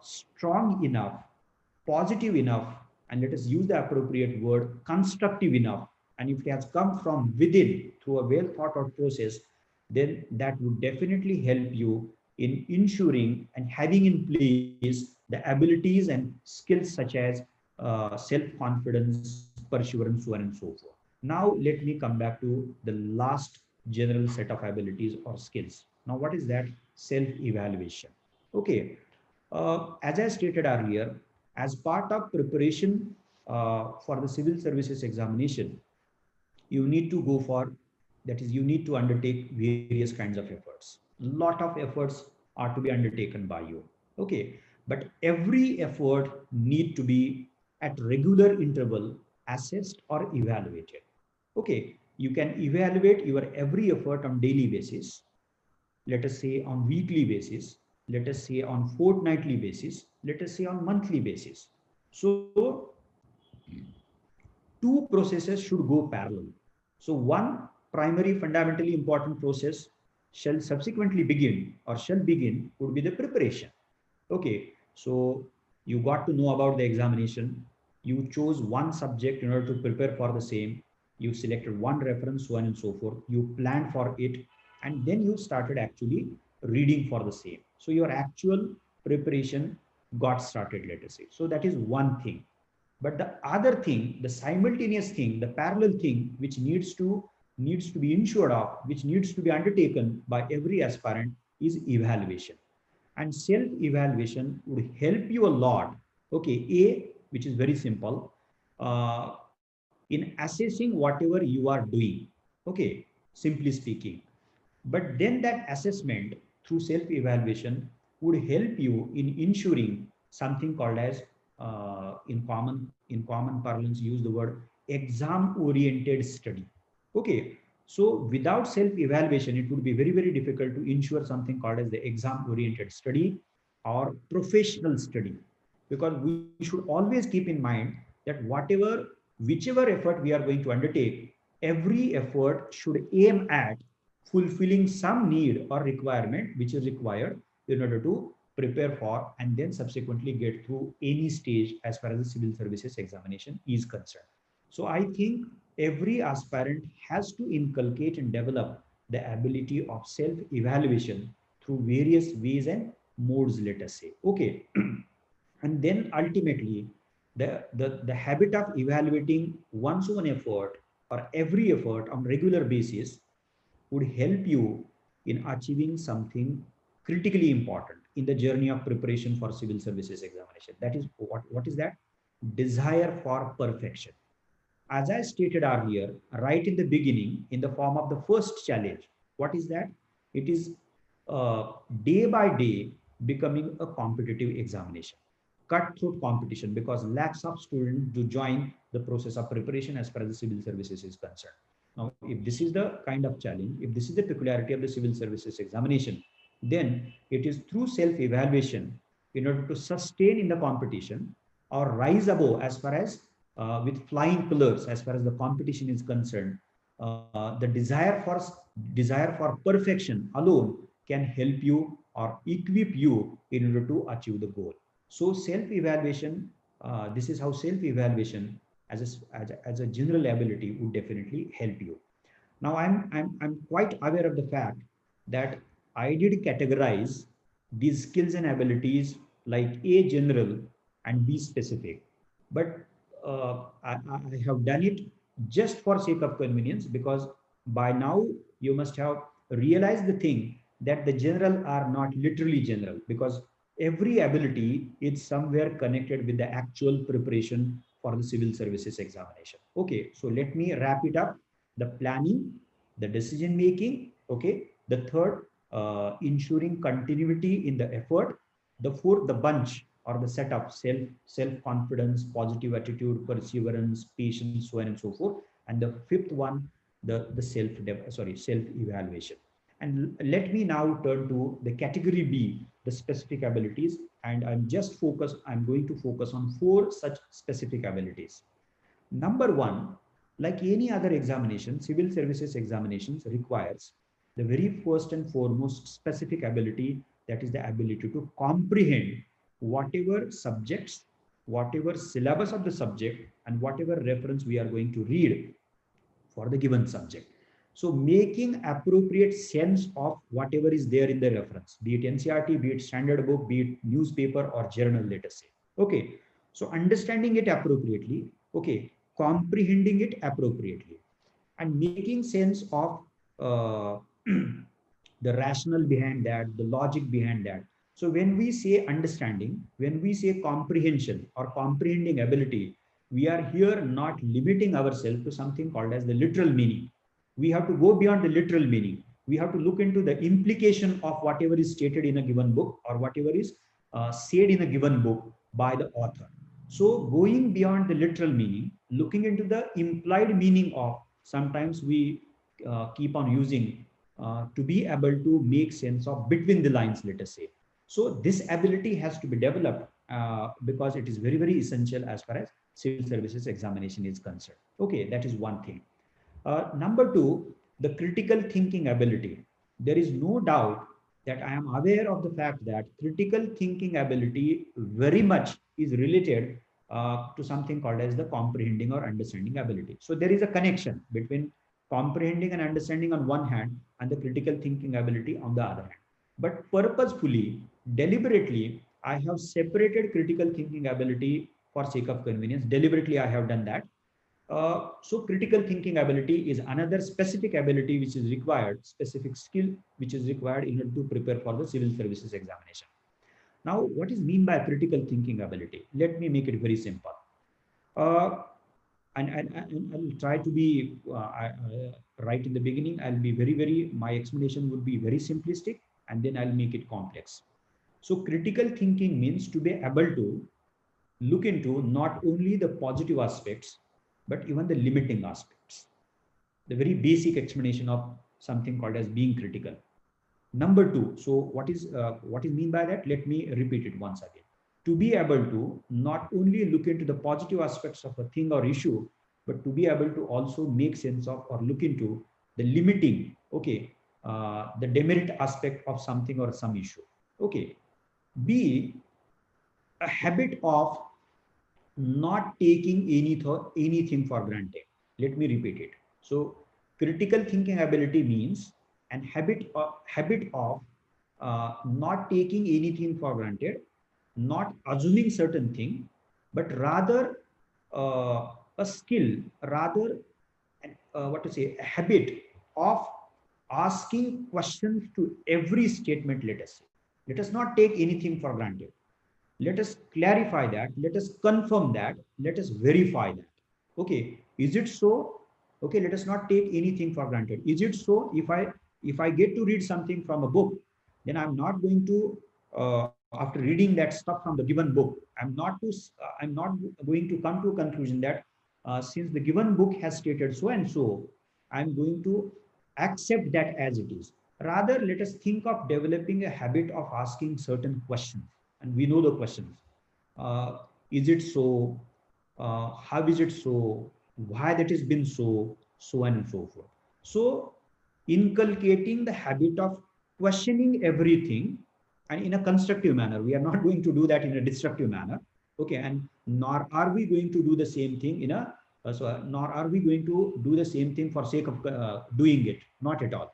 strong enough, positive enough, and let us use the appropriate word, constructive enough, and if it has come from within through a well thought out process, then that would definitely help you in ensuring and having in place the abilities and skills such as self-confidence, perseverance, so on and so forth. Now, let me come back to the last general set of abilities or skills. Now, what is that? Self-evaluation. Okay. As I stated earlier, as part of preparation for the civil services examination, you need to go for, that is, you need to undertake various kinds of efforts. Lot of efforts are to be undertaken by you. Okay, but every effort need to be at regular interval assessed or evaluated. Okay, you can evaluate your every effort on daily basis, let us say on weekly basis, let us say on fortnightly basis, let us say on monthly basis. So two processes should go parallel. So one primary fundamentally important process shall subsequently begin or shall begin would be the preparation. Okay, so you got to know about the examination. You chose one subject in order to prepare for the same. You selected one reference, so on and so forth. You planned for it, and then you started actually reading for the same. So your actual preparation got started, let us say. So that is one thing. But the other thing, the simultaneous thing, the parallel thing, which needs to be ensured of, which needs to be undertaken by every aspirant, is evaluation. And self-evaluation would help you a lot. Okay, A, which is very simple, in assessing whatever you are doing. Okay, simply speaking. But then that assessment through self-evaluation would help you in ensuring something called as in common parlance use the word exam oriented study. Okay, so without self-evaluation, it would be very difficult to ensure something called as the exam oriented study or professional study, because we should always keep in mind that whichever effort we are going to undertake, every effort should aim at fulfilling some need or requirement which is required in order to prepare for and then subsequently get through any stage as far as the civil services examination is concerned. So I think every aspirant has to inculcate and develop the ability of self-evaluation through various ways and modes, let us say. Okay. And then ultimately, the habit of evaluating one's own effort or every effort on regular basis would help you in achieving something critically important in the journey of preparation for civil services examination. That is what is that? Desire for perfection. As I stated earlier, right in the beginning, in the form of the first challenge, what is that? It is day by day becoming a competitive examination, cutthroat competition, because lakhs of students do join the process of preparation as far as the civil services is concerned. Now, if this is the kind of challenge, if this is the peculiarity of the civil services examination, then it is through self-evaluation in order to sustain in the competition or rise above as far as with flying colors as far as the competition is concerned. The desire for perfection alone can help you or equip you in order to achieve the goal. So self-evaluation, this is how self-evaluation as a general ability would definitely help you. Now I'm quite aware of the fact that I did categorize these skills and abilities like A general and B specific, but I have done it just for sake of convenience, because by now you must have realized the thing that the general are not literally general, because every ability is somewhere connected with the actual preparation for the civil services examination. Okay, so let me wrap it up. The planning, the decision making, okay. The third, ensuring continuity in the effort. The fourth, the bunch or the setup, self-confidence, positive attitude, perseverance, patience, so on and so forth. And the fifth one, the self-evaluation. And let me now turn to the category B, the specific abilities. And I'm going to focus on 4 such specific abilities. Number one, like any other examination, civil services examinations requires the very first and foremost specific ability, that is the ability to comprehend whatever subjects, whatever syllabus of the subject, and whatever reference we are going to read for the given subject. So making appropriate sense of whatever is there in the reference, be it NCERT, be it standard book, be it newspaper or journal, let us say. Okay. So understanding it appropriately, okay, comprehending it appropriately, and making sense of uh, the rationale behind that, the logic behind that. So when we say understanding, when we say comprehension or comprehending ability, we are here not limiting ourselves to something called as the literal meaning. We have to go beyond the literal meaning. We have to look into the implication of whatever is stated in a given book or whatever is said in a given book by the author. So going beyond the literal meaning, looking into the implied meaning of, sometimes we keep on using to be able to make sense of between the lines, let us say. So this ability has to be developed because it is very, very essential as far as civil services examination is concerned. Okay, that is one thing. Number two, the critical thinking ability. There is no doubt that I am aware of the fact that critical thinking ability very much is related to something called as the comprehending or understanding ability. So there is a connection between comprehending and understanding on one hand and the critical thinking ability on the other hand. But purposefully, deliberately, I have separated critical thinking ability for sake of convenience. Deliberately, I have done that. So critical thinking ability is another specific ability which is required, specific skill which is required in order to prepare for the civil services examination. Now, what is mean by critical thinking ability? Let me make it very simple. And I'll try to be right in the beginning. I'll be my explanation would be very simplistic, and then I'll make it complex. So critical thinking means to be able to look into not only the positive aspects, but even the limiting aspects. The very basic explanation of something called as being critical. Number two, so what is mean by that? Let me repeat it once again. To be able to not only look into the positive aspects of a thing or issue, but to be able to also make sense of or look into the limiting, okay, the demerit aspect of something or some issue. Okay. B, a habit of not taking anything for granted. Let me repeat it. So critical thinking ability means an habit of not taking anything for granted, not assuming certain thing, but rather a skill, rather a habit of asking questions to every statement. Let us say, let us not take anything for granted. Let us clarify that, let us confirm that, let us verify that. Okay, is it so? Okay, let us not take anything for granted. Is it so? If I get to read something from a book, then I'm not going to after reading that stuff from the given book, I'm not going to come to a conclusion that since the given book has stated so and so, I'm going to accept that as it is. Rather, let us think of developing a habit of asking certain questions, and we know the questions. Is it so? How is it so? Why that has been so? So on and so forth. So inculcating the habit of questioning everything, and in a constructive manner. We are not going to do that in a destructive manner. Okay, and nor are we going to do the same thing in a nor are we going to do the same thing for sake of doing it. Not at all.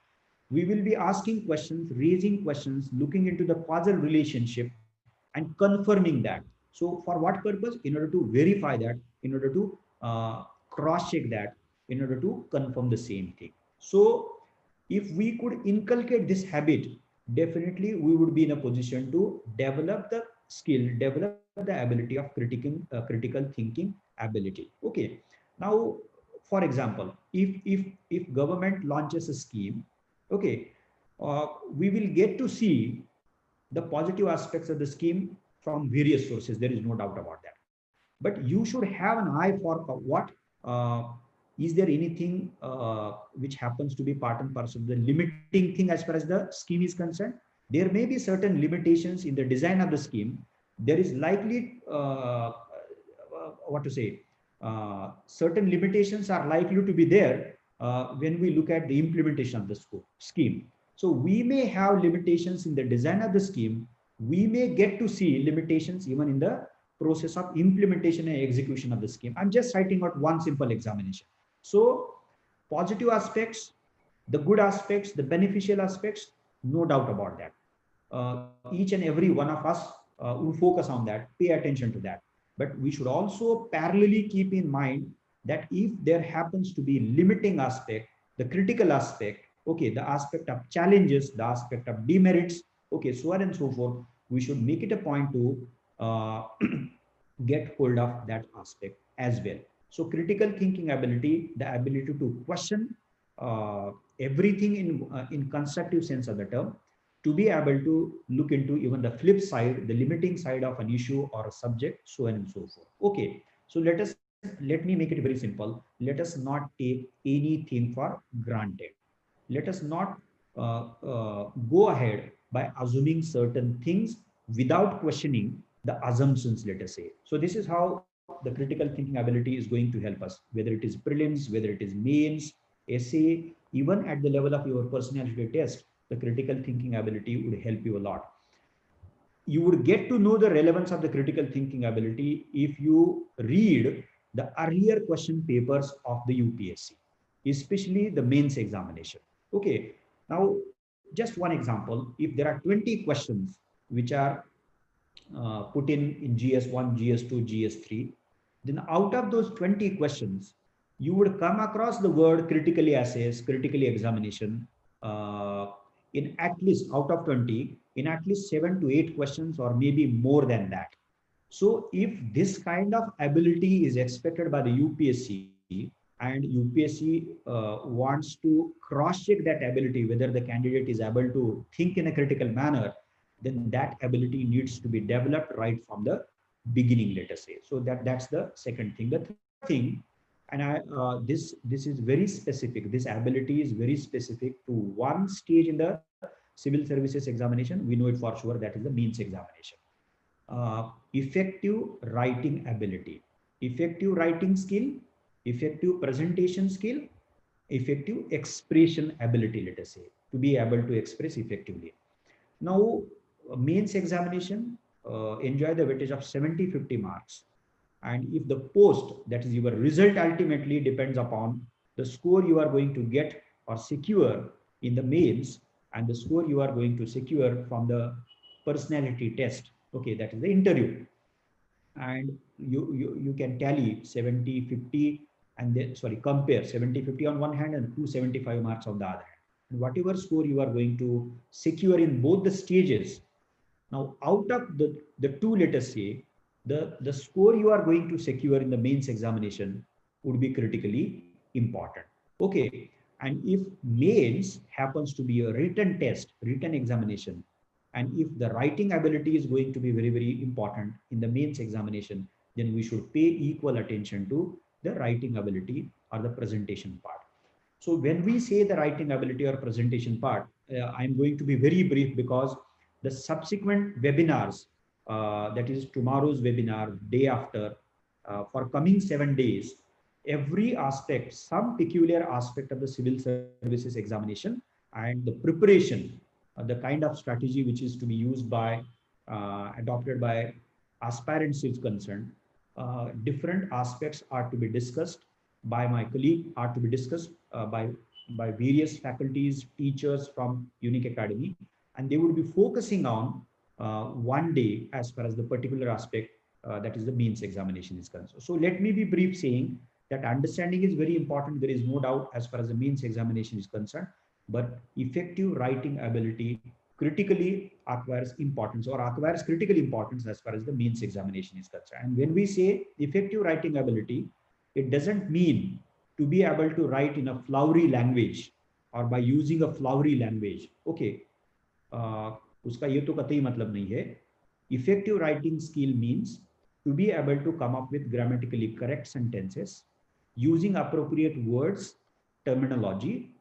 We will be asking questions, raising questions, looking into the causal relationship and confirming that. So for what purpose? In order to verify that, in order to cross check that, in order to confirm the same thing. So if we could inculcate this habit, definitely we would be in a position to develop the skill, develop the ability of critical thinking ability. Okay. Now, for example, if government launches a scheme, okay, we will get to see the positive aspects of the scheme from various sources. There is no doubt about that. But you should have an eye for what is there anything which happens to be part and parcel of the limiting thing as far as the scheme is concerned. There may be certain limitations in the design of the scheme. There is likely certain limitations are likely to be there when we look at the implementation of the scheme. So we may have limitations in the design of the scheme. We may get to see limitations even in the process of implementation and execution of the scheme. I'm just citing out one simple examination. So positive aspects, the good aspects, the beneficial aspects, no doubt about that. Each and every one of us will focus on that, pay attention to that. But we should also parallelly keep in mind that if there happens to be limiting aspect, the critical aspect, okay, the aspect of challenges, the aspect of demerits, okay, so on and so forth, we should make it a point to get hold of that aspect as well. So critical thinking ability, the ability to question everything in constructive sense of the term, to be able to look into even the flip side, the limiting side of an issue or a subject, so on and so forth. Okay, so let me make it very simple. Let us not take anything for granted. Let us not go ahead by assuming certain things without questioning the assumptions, let us say. So this is how the critical thinking ability is going to help us, whether it is prelims, whether it is mains, essay, even at the level of your personality test, the critical thinking ability would help you a lot. You would get to know the relevance of the critical thinking ability if you read the earlier question papers of the UPSC, especially the mains examination. Okay, now just one example. If there are 20 questions which are put in GS1, GS2, GS3, then out of those 20 questions, you would come across the word critically assess, critically examination in at least out of 20, in at least 7 to 8 questions, or maybe more than that. So if this kind of ability is expected by the UPSC, and UPSC wants to cross check that ability, whether the candidate is able to think in a critical manner, then that ability needs to be developed right from the beginning, let us say. So that's the second thing. The third thing, and this is very specific. This ability is very specific to one stage in the civil services examination. We know it for sure. That is the means examination. Effective writing ability, effective writing skill, effective presentation skill, effective expression ability, let us say, to be able to express effectively. Now, mains examination enjoy the weightage of 70-50 marks. And if the post, that is your result, ultimately depends upon the score you are going to get or secure in the mains and the score you are going to secure from the personality test. Okay, that is the interview. And you can tally 70-50 and then, sorry, compare 70-50 on one hand and 275 marks on the other hand. And whatever score you are going to secure in both the stages. Now, out of the two, let us say, the score you are going to secure in the mains examination would be critically important. Okay. And if mains happens to be a written test, written examination, and if the writing ability is going to be very, very important in the mains examination, then we should pay equal attention to the writing ability or the presentation part. So when we say the writing ability or presentation part, I'm going to be very brief because the subsequent webinars, that is tomorrow's webinar, day after, for coming 7 days, every aspect, some peculiar aspect of the civil services examination and the preparation, the kind of strategy which is to be used by, adopted by aspirants is concerned, different aspects are to be discussed by my colleague, are to be discussed by various faculties, teachers from Unique Academy, and they would be focusing on one day as far as the particular aspect, that is the means examination is concerned. So let me be brief saying that understanding is very important. There is no doubt as far as the means examination is concerned, but effective writing ability critically acquires importance or acquires critical importance as far as the means examination is concerned. And when we say effective writing ability, it doesn't mean to be able to write in a flowery language or by using a flowery language. Okay, उसका ये तो कतई मतलब नहीं है. Effective writing skill means to be able to come up with grammatically correct sentences, using appropriate words, terminology,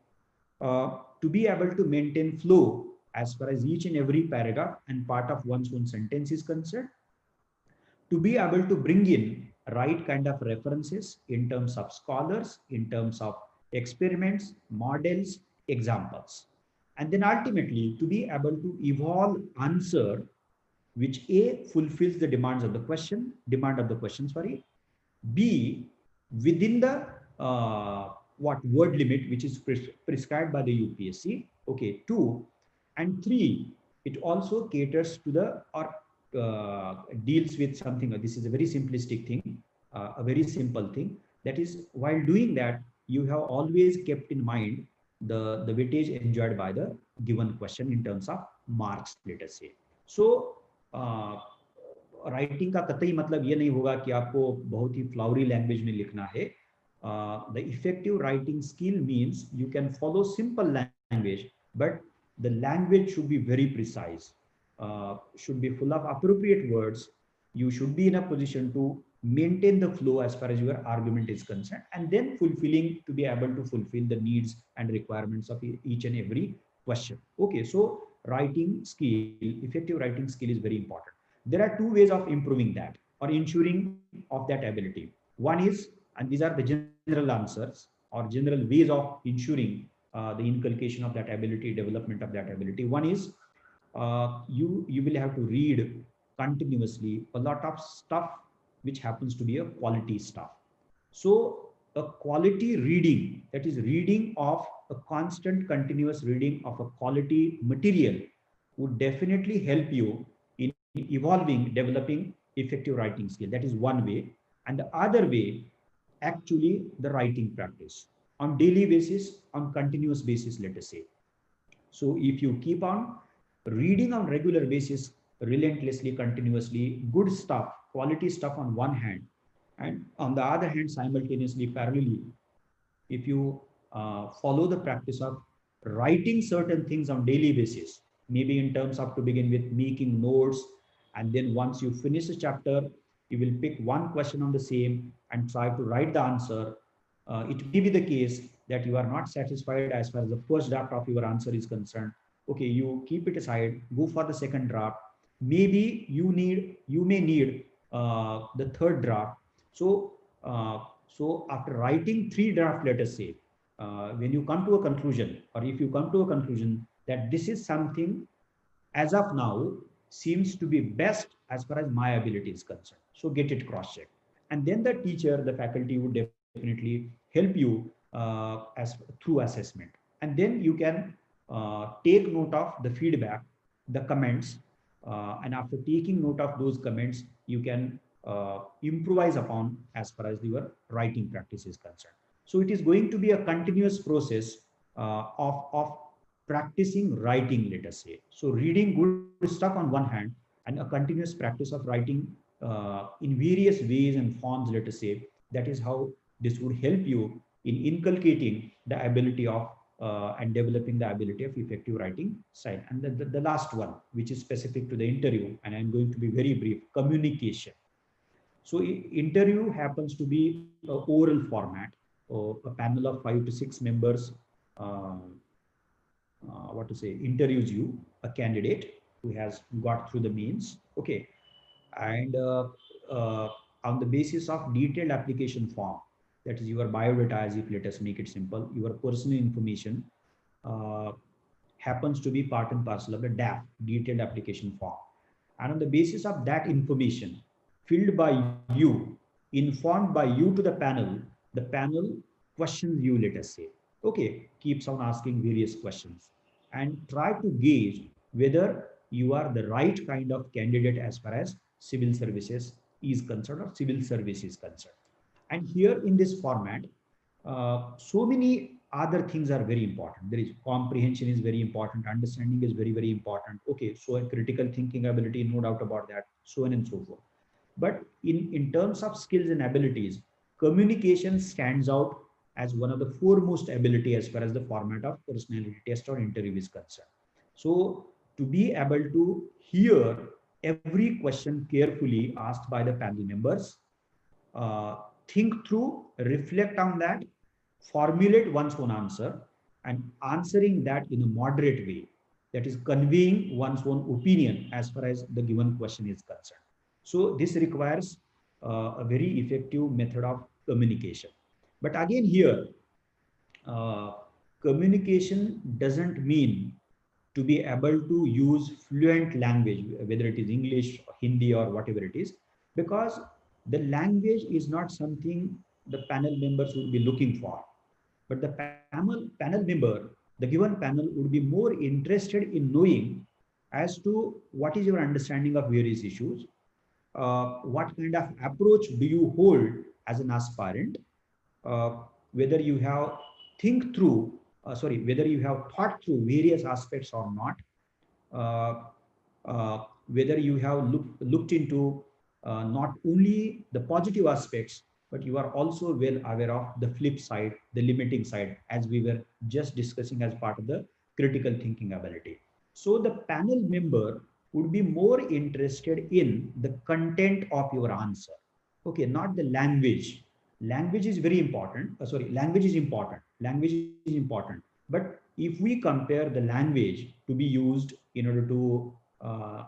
to be able to maintain flow as far as each and every paragraph and part of one's own sentence is concerned, to be able to bring in right kind of references in terms of scholars, in terms of experiments, models, examples. And then ultimately to be able to evolve answer which A, fulfills the demand of the question, sorry, B, within the what word limit which is prescribed by the UPSC, okay, 2, and 3, it also caters to the or deals with something. This is a very simplistic thing, a very simple thing. That is, while doing that, you have always kept in mind the weightage enjoyed by the given question in terms of marks, let us say. So writing का कतई मतलब ये नहीं होगा कि आपको बहुत ही flowery language में लिखना है. The effective writing skill means you can follow simple language, but the language should be very precise, should be full of appropriate words. You should be in a position to maintain the flow as far as your argument is concerned, and then fulfilling to be able to fulfill the needs and requirements of each and every question. Okay, so writing skill, effective writing skill is very important. There are two ways of improving that or ensuring of that ability. One is, and these are the general answers or general ways of ensuring the inculcation of that ability, development of that ability. One is you will have to read continuously a lot of stuff which happens to be a quality stuff. So a quality reading, that is reading of a constant continuous reading of a quality material, would definitely help you in evolving, developing effective writing skill. That is one way. And the other way, actually the writing practice on daily basis, on continuous basis, let us say. So if you keep on reading on regular basis, relentlessly, continuously, good stuff, quality stuff on one hand, and on the other hand, simultaneously, parallelly, if you follow the practice of writing certain things on daily basis, maybe in terms of, to begin with, making notes, and then once you finish a chapter, you will pick one question on the same and try to write the answer. It may be the case that you are not satisfied as far as the first draft of your answer is concerned. Okay, you keep it aside, go for the second draft. Maybe you may need the third draft. So after writing 3 drafts, let us say, when you come to a conclusion, or if you come to a conclusion that this is something as of now seems to be best as far as my ability is concerned, so get it cross-checked. And then the teacher, the faculty would definitely help you as through assessment. And then you can take note of the feedback, the comments, and after taking note of those comments, you can improvise upon as far as your writing practice is concerned. So it is going to be a continuous process of practicing writing, let us say. So reading good stuff on one hand, and a continuous practice of writing in various ways and forms, let us say. That is how this would help you in inculcating the ability of and developing the ability of effective writing style. And the last one, which is specific to the interview, and I'm going to be very brief: communication. So interview happens to be an oral format, or a panel of 5 to 6 members interviews you, a candidate who has got through the means. Okay, and on the basis of detailed application form, that is your biodata, as if, let us make it simple, your personal information happens to be part and parcel of the DAF, detailed application form. And on the basis of that information filled by you, informed by you to the panel questions you, let us say. Okay, keeps on asking various questions and try to gauge whether you are the right kind of candidate as far as civil services is concerned, or civil service is concerned. And here in this format, so many other things are very important. There is comprehension is very important, understanding is very, very important. Okay, so a critical thinking ability, no doubt about that, so on and so forth. But in terms of skills and abilities, communication stands out as one of the foremost ability as far as the format of personality test or interview is concerned. So to be able to hear every question carefully asked by the panel members, think through, reflect on that, formulate one's own answer, and answering that in a moderate way, that is conveying one's own opinion as far as the given question is concerned. So this requires a very effective method of communication. But again here, communication doesn't mean to be able to use fluent language, whether it is English, Hindi, or whatever it is, because the language is not something the panel members would be looking for. But the panel member, the given panel would be more interested in knowing as to what is your understanding of various issues, what kind of approach do you hold as an aspirant, uh, whether you have whether you have thought through various aspects or not, uh, whether you have looked into not only the positive aspects, but you are also well aware of the flip side, the limiting side, as we were just discussing as part of the critical thinking ability. So the panel member would be more interested in the content of your answer. Okay, not the language. Language is very important. Language is important. Language is important. But if we compare the language to be used in order to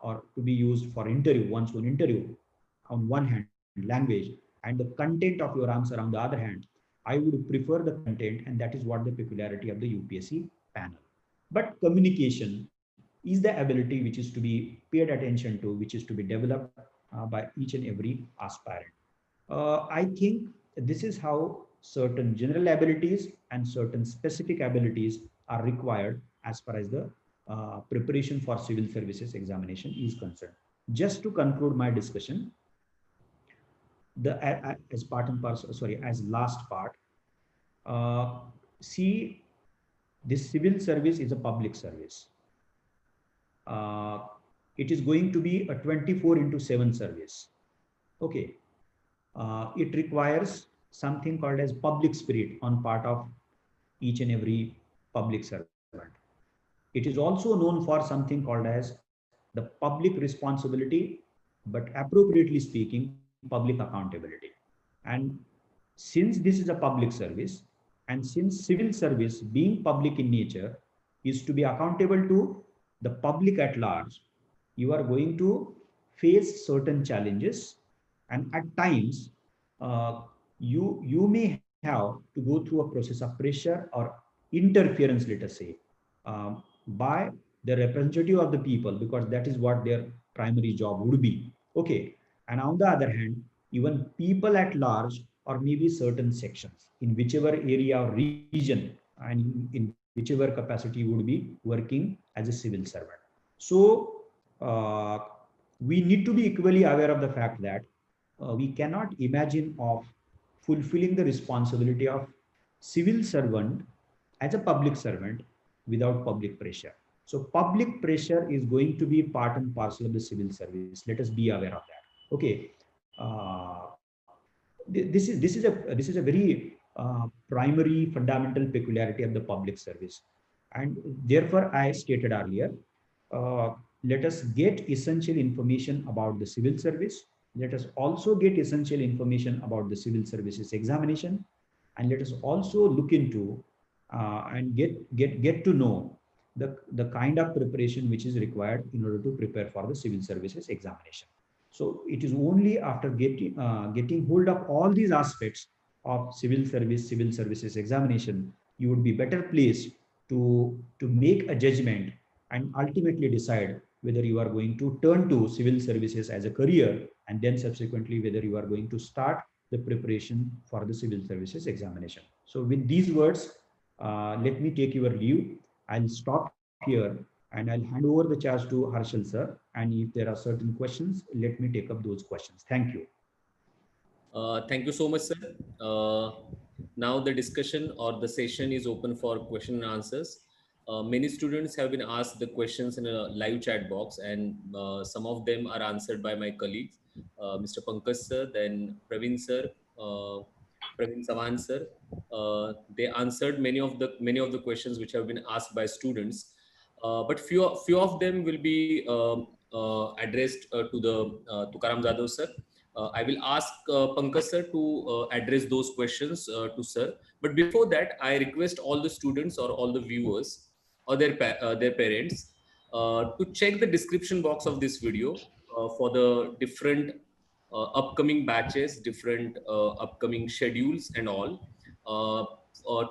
or to be used for interview, one-to-one interview, on one hand, language, and the content of your answer on the other hand, I would prefer the content, and that is what the peculiarity of the UPSC panel. But communication is the ability which is to be paid attention to, which is to be developed by each and every aspirant. I think this is how certain general abilities and certain specific abilities are required as far as the preparation for civil services examination is concerned. Just to conclude my discussion, as part and parcel, as last part, uh, see, this civil service is a public service. Uh, it is going to be a 24/7 service. Okay, it requires something called as public spirit on part of each and every public servant. It is also known for something called as the public responsibility, but appropriately speaking, public accountability. And since this is a public service, and since civil service being public in nature is to be accountable to the public at large, you are going to face certain challenges, and at times you may have to go through a process of pressure or interference, let us say, by the representative of the people, because that is what their primary job would be. Okay, and on the other hand, even people at large, or maybe certain sections in whichever area or region and in whichever capacity would be working as a civil servant. So we need to be equally aware of the fact that we cannot imagine of fulfilling the responsibility of civil servant as a public servant without public pressure. So public pressure is going to be part and parcel of the civil service. Let us be aware of that. Okay, this is a very primary fundamental peculiarity of the public service, and therefore I stated earlier, uh, let us get essential information about the civil service. Let us also get essential information about the civil services examination, and let us also look into and get to know the kind of preparation which is required in order to prepare for the civil services examination. So it is only after getting hold of all these aspects of civil services examination, you would be better placed to make a judgment and ultimately decide whether you are going to turn to civil services as a career, and then subsequently whether you are going to start the preparation for the civil services examination. So with these words, let me take your leave. I'll stop here and I'll hand over the charge to Harshal sir. And if there are certain questions, let me take up those questions. Thank you. Thank you so much, sir. Now the discussion or the session is open for question and answers. Many students have been asked the questions in a live chat box, and some of them are answered by my colleagues, Mr. Pankaj sir, then Praveen sir, Praveen Savan sir. They answered many of the questions which have been asked by students, but few of them will be addressed to Karam Jadhav sir. I will ask Pankaj sir to address those questions to sir. But before that, I request all the students or all the viewers or their parents to check the description box of this video for the different upcoming batches, different upcoming schedules and all.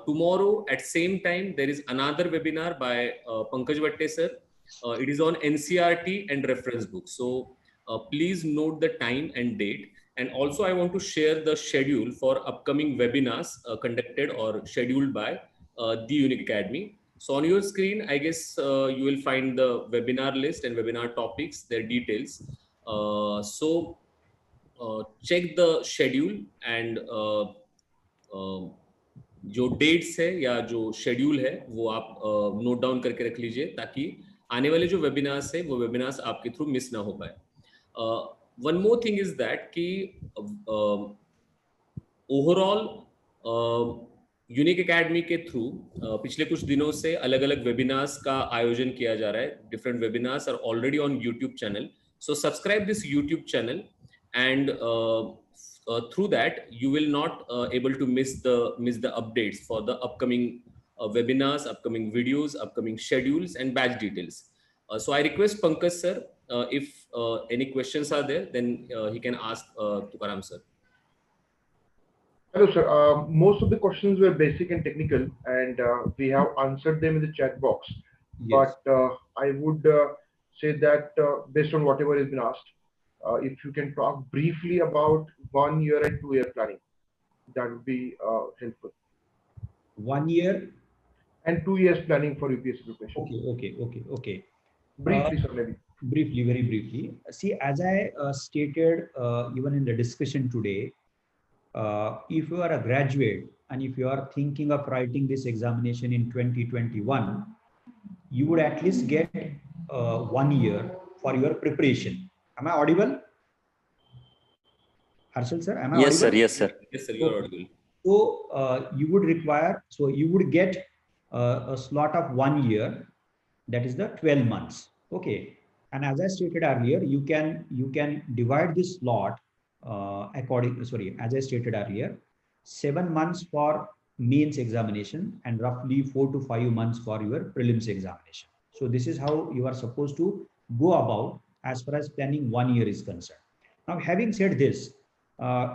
Tomorrow at same time, there is another webinar by Pankaj Vatte sir. It is on NCERT and reference books. So please note the time and date. And also I want to share the schedule for upcoming webinars conducted or scheduled by the Unique Academy. So on your screen, I guess you will find the webinar list and webinar topics, their details. Check the schedule and जो dates है या जो schedule है वो आप note down करके रख लीजिए ताकि आने वाले जो वेबिनार्स है वो वेबिनार्स आपके थ्रू मिस ना हो पाए. One more thing is that कि ओवरऑल यूनिक एकेडमी के थ्रू पिछले कुछ दिनों से अलग अलग वेबिनार्स का आयोजन किया जा रहा है. Different webinars are already on YouTube channel. So subscribe this YouTube channel and through that you will not able to miss the updates for the upcoming webinars, upcoming videos, upcoming schedules and batch details. So I request Pankaj sir, if any questions are there, then he can ask Tukaram sir. Hello sir, most of the questions were basic and technical and we have answered them in the chat box. Yes. But I would say that based on whatever has been asked, if you can talk briefly about 1 year and 2 year planning, that would be helpful. 1 year and 2 years planning for UPSC preparation. Okay. Briefly, sir, maybe. Briefly, very briefly. See, as I stated even in the discussion today, if you are a graduate and if you are thinking of writing this examination in 2021, you would at least get 1 year for your preparation. Am I audible? Harshal sir, am I yes, audible? Sir. Yes, sir. Yes, sir, you are audible. So you would require, so you would get a slot of 1 year, that is the 12 months. Okay. And as I stated earlier, you can divide this slot as I stated earlier, 7 months for mains examination and roughly 4 to 5 months for your prelims examination. So this is how you are supposed to go about as far as planning 1 year is concerned. Now, having said this,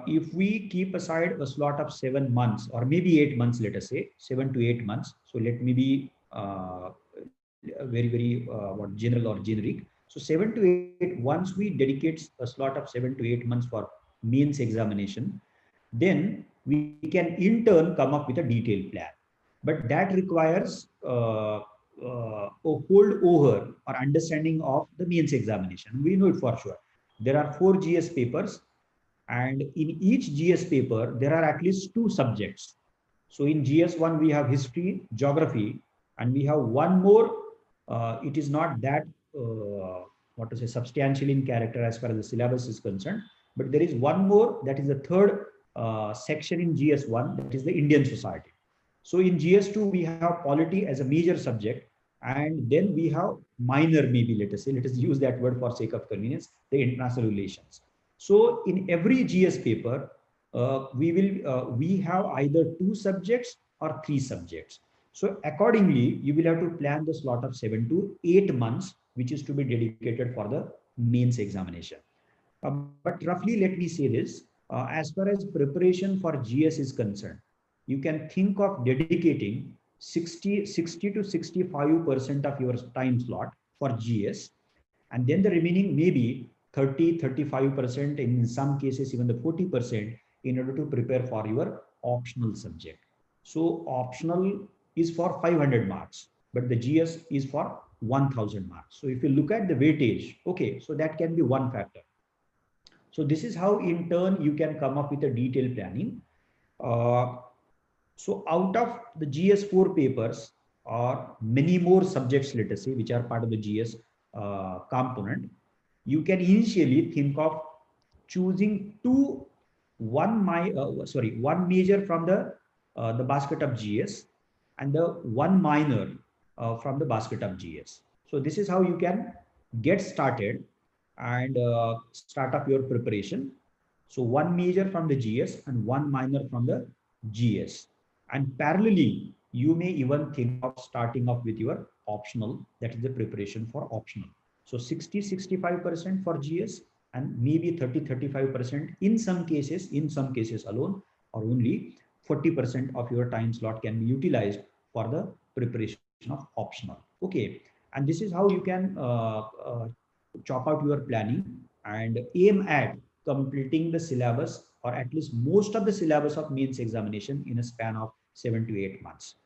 if we keep aside a slot of 7 months or maybe 8 months, let us say 7 to 8 months. So let me be very general or generic. So 7 to 8, once we dedicate a slot of 7 to 8 months for mains examination, then we can in turn come up with a detailed plan. But that requires a hold over or understanding of the mains examination. We know it for sure. There are 4 GS papers, and in each GS paper there are at least 2 subjects. So in GS1 we have history, geography, and we have one more. It is not that substantial in character as far as the syllabus is concerned, but there is one more, that is the third section in GS1, that is the Indian society. So in GS2 we have polity as a major subject, and then we have minor, maybe let us use that word for sake of convenience, the international relations. So in every GS paper, we have either 2 subjects or 3 subjects. So accordingly, you will have to plan the slot of 7 to 8 months, which is to be dedicated for the mains examination. But roughly, let me say this, as far as preparation for GS is concerned, you can think of dedicating 60 to 65% of your time slot for GS, and then the remaining maybe 30-35%, in some cases even the 40%, in order to prepare for your optional subject. So optional is for 500 marks, but the GS is for 1000 marks. So if you look at the weightage, okay, so that can be one factor. So this is how in turn you can come up with a detailed planning. So out of the GS4 papers, or many more subjects, let us say, which are part of the GS component, you can initially think of choosing one major from the basket of GS and the one minor from the basket of GS. So this is how you can get started and start up your preparation. So one major from the GS and one minor from the GS. And parallelly, you may even think of starting off with your optional, that is the preparation for optional. So 60-65% for GS and maybe 30-35% in some cases alone, or only 40% of your time slot can be utilized for the preparation of optional. Okay. And this is how you can chalk out your planning and aim at completing the syllabus, or at least most of the syllabus of mains examination, in a span of 7 to 8 months.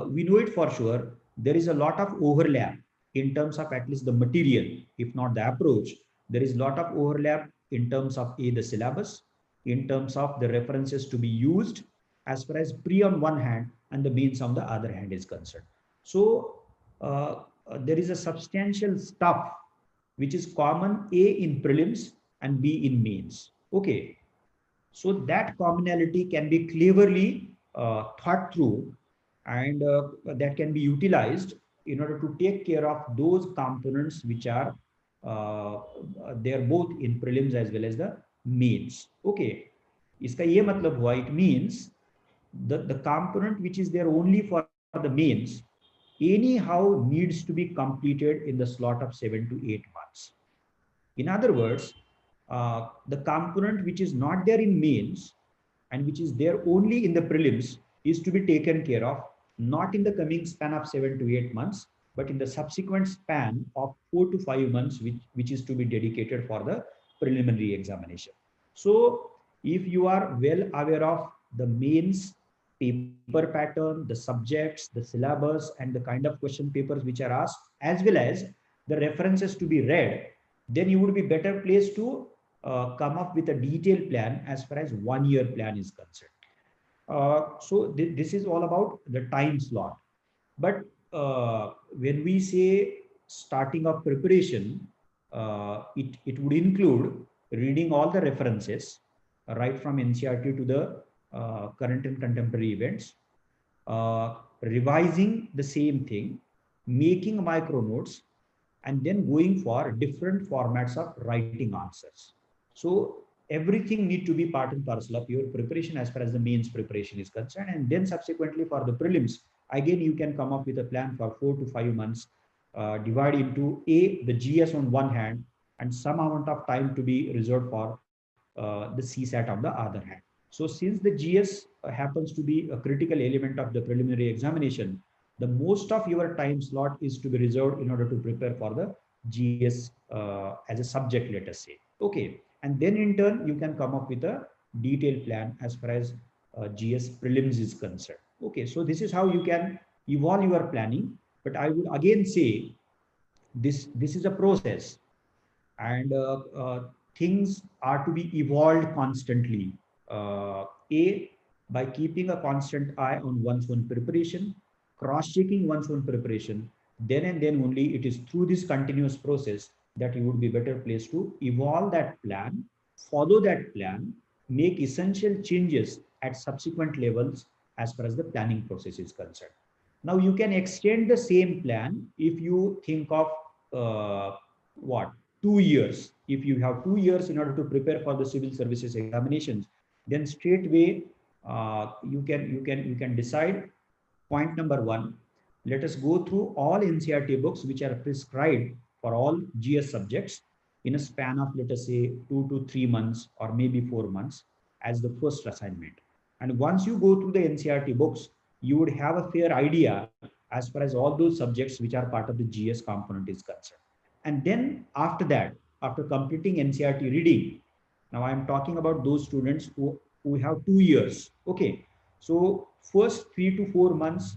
We know it for sure. There is a lot of overlap in terms of at least the material, if not the approach. There is a lot of overlap in terms of the syllabus, in terms of the references to be used, as far as pre on one hand and the mains on the other hand is concerned. So there is a substantial stuff which is common A in prelims and B in mains. Okay, so that commonality can be cleverly thought through, and that can be utilized in order to take care of those components which are there both in prelims as well as the mains. Okay, इसका ये मतलब हुआ, it means the component which is there only for the mains anyhow needs to be completed in the slot of 7 to 8 months. In other words, the component which is not there in mains and which is there only in the prelims is to be taken care of, not in the coming span of 7 to 8 months, but in the subsequent span of 4 to 5 months, which is to be dedicated for the preliminary examination. So if you are well aware of the mains paper pattern, the subjects, the syllabus, and the kind of question papers which are asked, as well as the references to be read, then you would be better placed to come up with a detailed plan as far as 1 year plan is concerned. So this is all about the time slot. But when we say starting of preparation, it would include reading all the references, right from NCERT to the current and contemporary events, revising the same thing, making micro notes, and then going for different formats of writing answers. So everything need to be part and parcel of your preparation as far as the mains preparation is concerned. And then subsequently for the prelims, again, you can come up with a plan for 4 to 5 months, divide into the GS on one hand, and some amount of time to be reserved for the CSAT on the other hand. So since the GS happens to be a critical element of the preliminary examination, the most of your time slot is to be reserved in order to prepare for the GS as a subject, let us say. Okay, and then in turn you can come up with a detailed plan as far as GS prelims is concerned. Okay, so this is how you can evolve your planning. But I would again say this is a process, and things are to be evolved constantly. By keeping a constant eye on one's own preparation, cross-checking one's own preparation, then and then only it is through this continuous process that you would be better placed to evolve that plan, follow that plan, make essential changes at subsequent levels as far as the planning process is concerned. Now you can extend the same plan if you think of 2 years. If you have 2 years in order to prepare for the civil services examinations, then straightway you can decide. Point number 1, let us go through all NCERT books which are prescribed for all GS subjects in a span of, let us say, 2 to 3 months or maybe 4 months as the first assignment. And once you go through the NCERT books, you would have a fair idea as far as all those subjects which are part of the GS component is concerned. And then after that, after completing NCERT reading, now I'm talking about those students who have 2 years. Okay, so first 3 to 4 months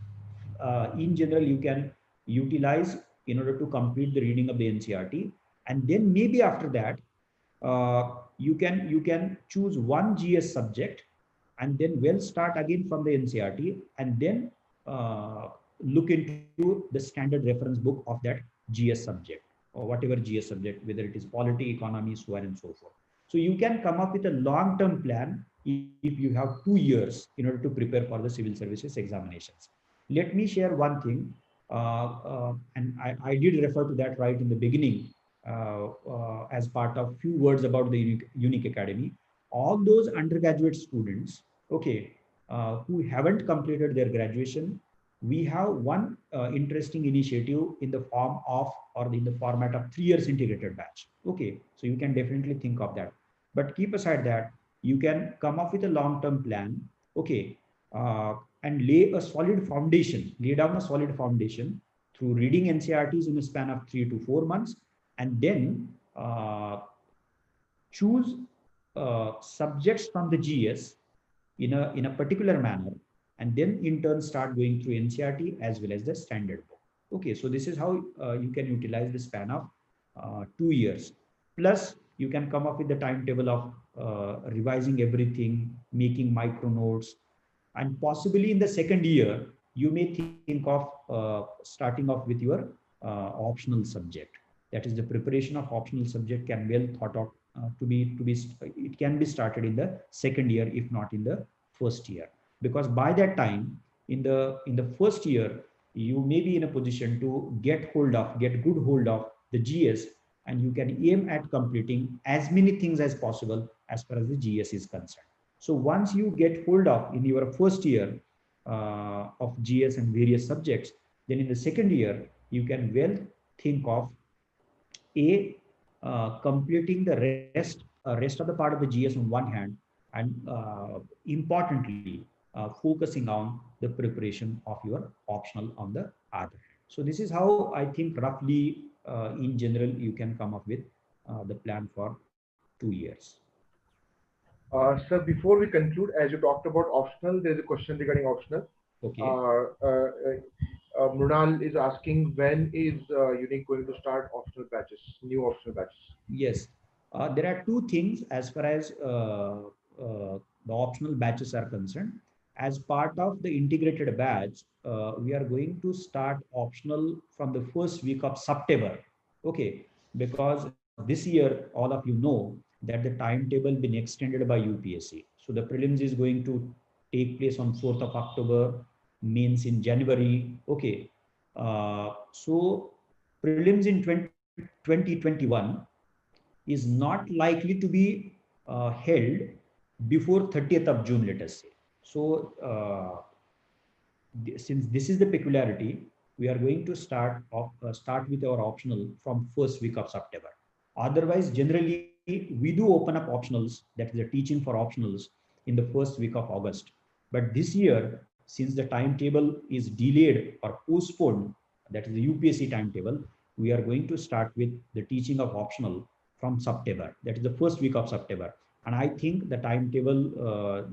in general you can utilize in order to complete the reading of the NCERT, and then maybe after that you can choose one GS subject and then start again from the NCERT, and then look into the standard reference book of that GS subject, or whatever GS subject, whether it is polity, economy, so on and so forth. So you can come up with a long-term plan if you have 2 years in order to prepare for the civil services examinations. Let me share one thing, and I did refer to that right in the beginning as part of few words about the Unique Academy. All those undergraduate students, okay, who haven't completed their graduation, we have one interesting initiative in the form of, or in the format of 3 years integrated batch. Okay, so you can definitely think of that. But keep aside that, you can come up with a long-term plan, okay, and lay down a solid foundation through reading NCERTs in a span of 3 to 4 months, and then choose subjects from the GS in a particular manner, and then in turn start going through NCERT as well as the standard book. Okay, so this is how you can utilize the span of 2 years. Plus, you can come up with the timetable of revising everything, making micro notes, and possibly in the second year, you may think of starting off with your optional subject. That is, the preparation of optional subject can well thought of it can be started in the second year, if not in the first year, because by that time, in the first year, you may be in a position to get good hold of the GS, and you can aim at completing as many things as possible as far as the GS is concerned. So once you get hold of in your first year of GS and various subjects, then in the second year, you can well think of completing the rest of the part of the GS on one hand, and importantly, focusing on the preparation of your optional on the other hand. So this is how I think roughly in general you can come up with the plan for 2 years. Sir, before we conclude, as you talked about optional, there's a question regarding optional. Okay. Mrunal is asking, when is UNIC going to start optional batches, new optional batches? Yes, there are two things as far as the optional batches are concerned. As part of the integrated batch, we are going to start optional from the first week of September. Okay, because this year, all of you know that the timetable been extended by UPSC. So the prelims is going to take place on 4th of October, mains in January. Okay, so prelims in 2021 is not likely to be held before 30th of June, let us say. So since this is the peculiarity, we are going to start with our optional from first week of September. Otherwise, generally, we do open up optionals, that is the teaching for optionals, in the first week of August. But this year, since the timetable is delayed or postponed, that is the UPSC timetable, we are going to start with the teaching of optional from September. That is the first week of September. And I think the timetable,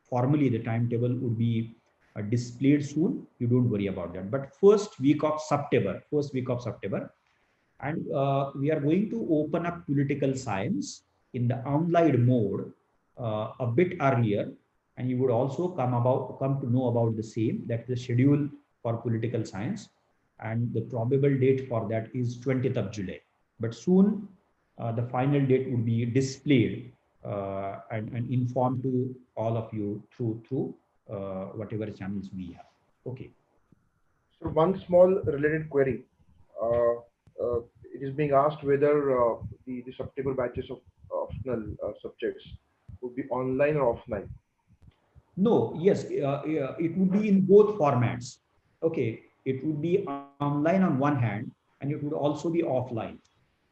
formally the timetable would be displayed soon. You don't worry about that. But first week of September, and we are going to open up political science in the online mode a bit earlier, and you would also come to know about the same, that the schedule for political science, and the probable date for that is 20th of July. But soon the final date would be displayed and informed to all of you through whatever channels we have. Okay. So one small related query. It is being asked whether the September batches of optional subjects would be online or offline. No, yes, it would be in both formats. Okay, it would be online on one hand, and it would also be offline.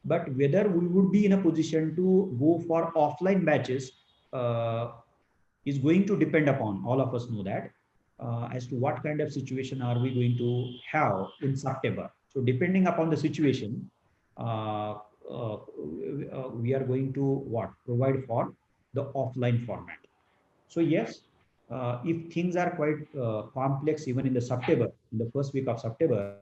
But whether we would be in a position to go for offline batches is going to depend upon, all of us know that, as to what kind of situation are we going to have in September. So depending upon the situation, we are going to provide for the offline format. So yes, if things are quite complex, even in the September, in the first week of September,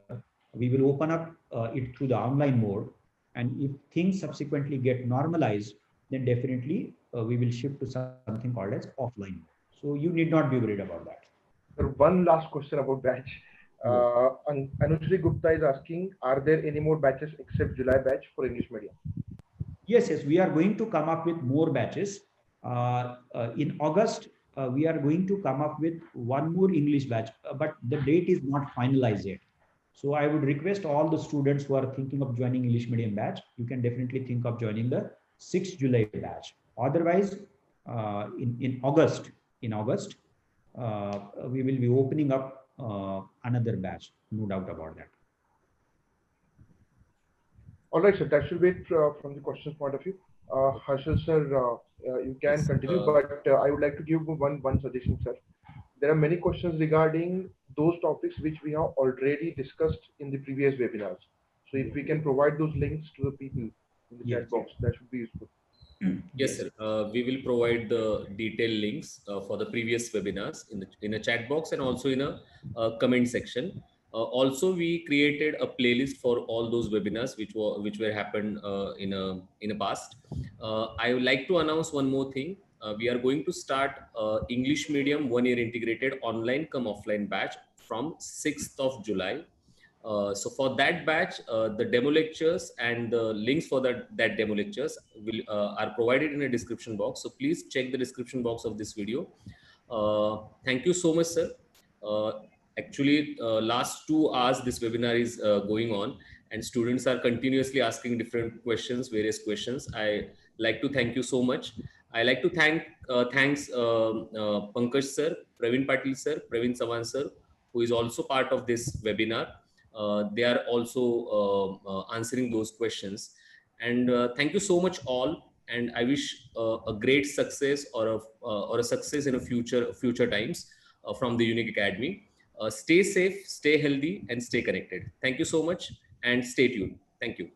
we will open up it through the online mode. And if things subsequently get normalized, then definitely we will shift to something called as offline mode. So you need not be worried about that. One last question about batch. Anushree Gupta is asking, are there any more batches except July batch for English medium? Yes, we are going to come up with more batches. In August, we are going to come up with one more English batch, but the date is not finalized yet. So I would request all the students who are thinking of joining English medium batch, you can definitely think of joining the 6th July batch. Otherwise, in August, we will be opening up another batch, no doubt about that. All right, so that should be it from the questions point of view. Harshal sir, you can continue, but I would like to give one suggestion, sir. there are many questions regarding those topics which we have already discussed in the previous webinars. So if we can provide those links to the people in the Yes. chat box, that should be useful. Yes, sir. We will provide the detailed links for the previous webinars in a chat box and also in a comment section. Also, we created a playlist for all those webinars which were happened in a past. I would like to announce one more thing. We are going to start English medium 1 year integrated online come offline batch from 6th of July. So for that batch, the demo lectures and the links for that demo lectures are provided in a description box. So please check the description box of this video. Thank you so much, sir. Uh, Actually, last 2 hours this webinar is going on, and students are continuously asking different questions, various questions. I like to thank you so much. I like to thanks Pankaj sir, Praveen Patil sir, Praveen Sawan sir, who is also part of this webinar. They are also answering those questions. And thank you so much all. And I wish a great success or a success in a future times from the Unique Academy. Stay safe, stay healthy, and stay connected. Thank you so much, and stay tuned. Thank you.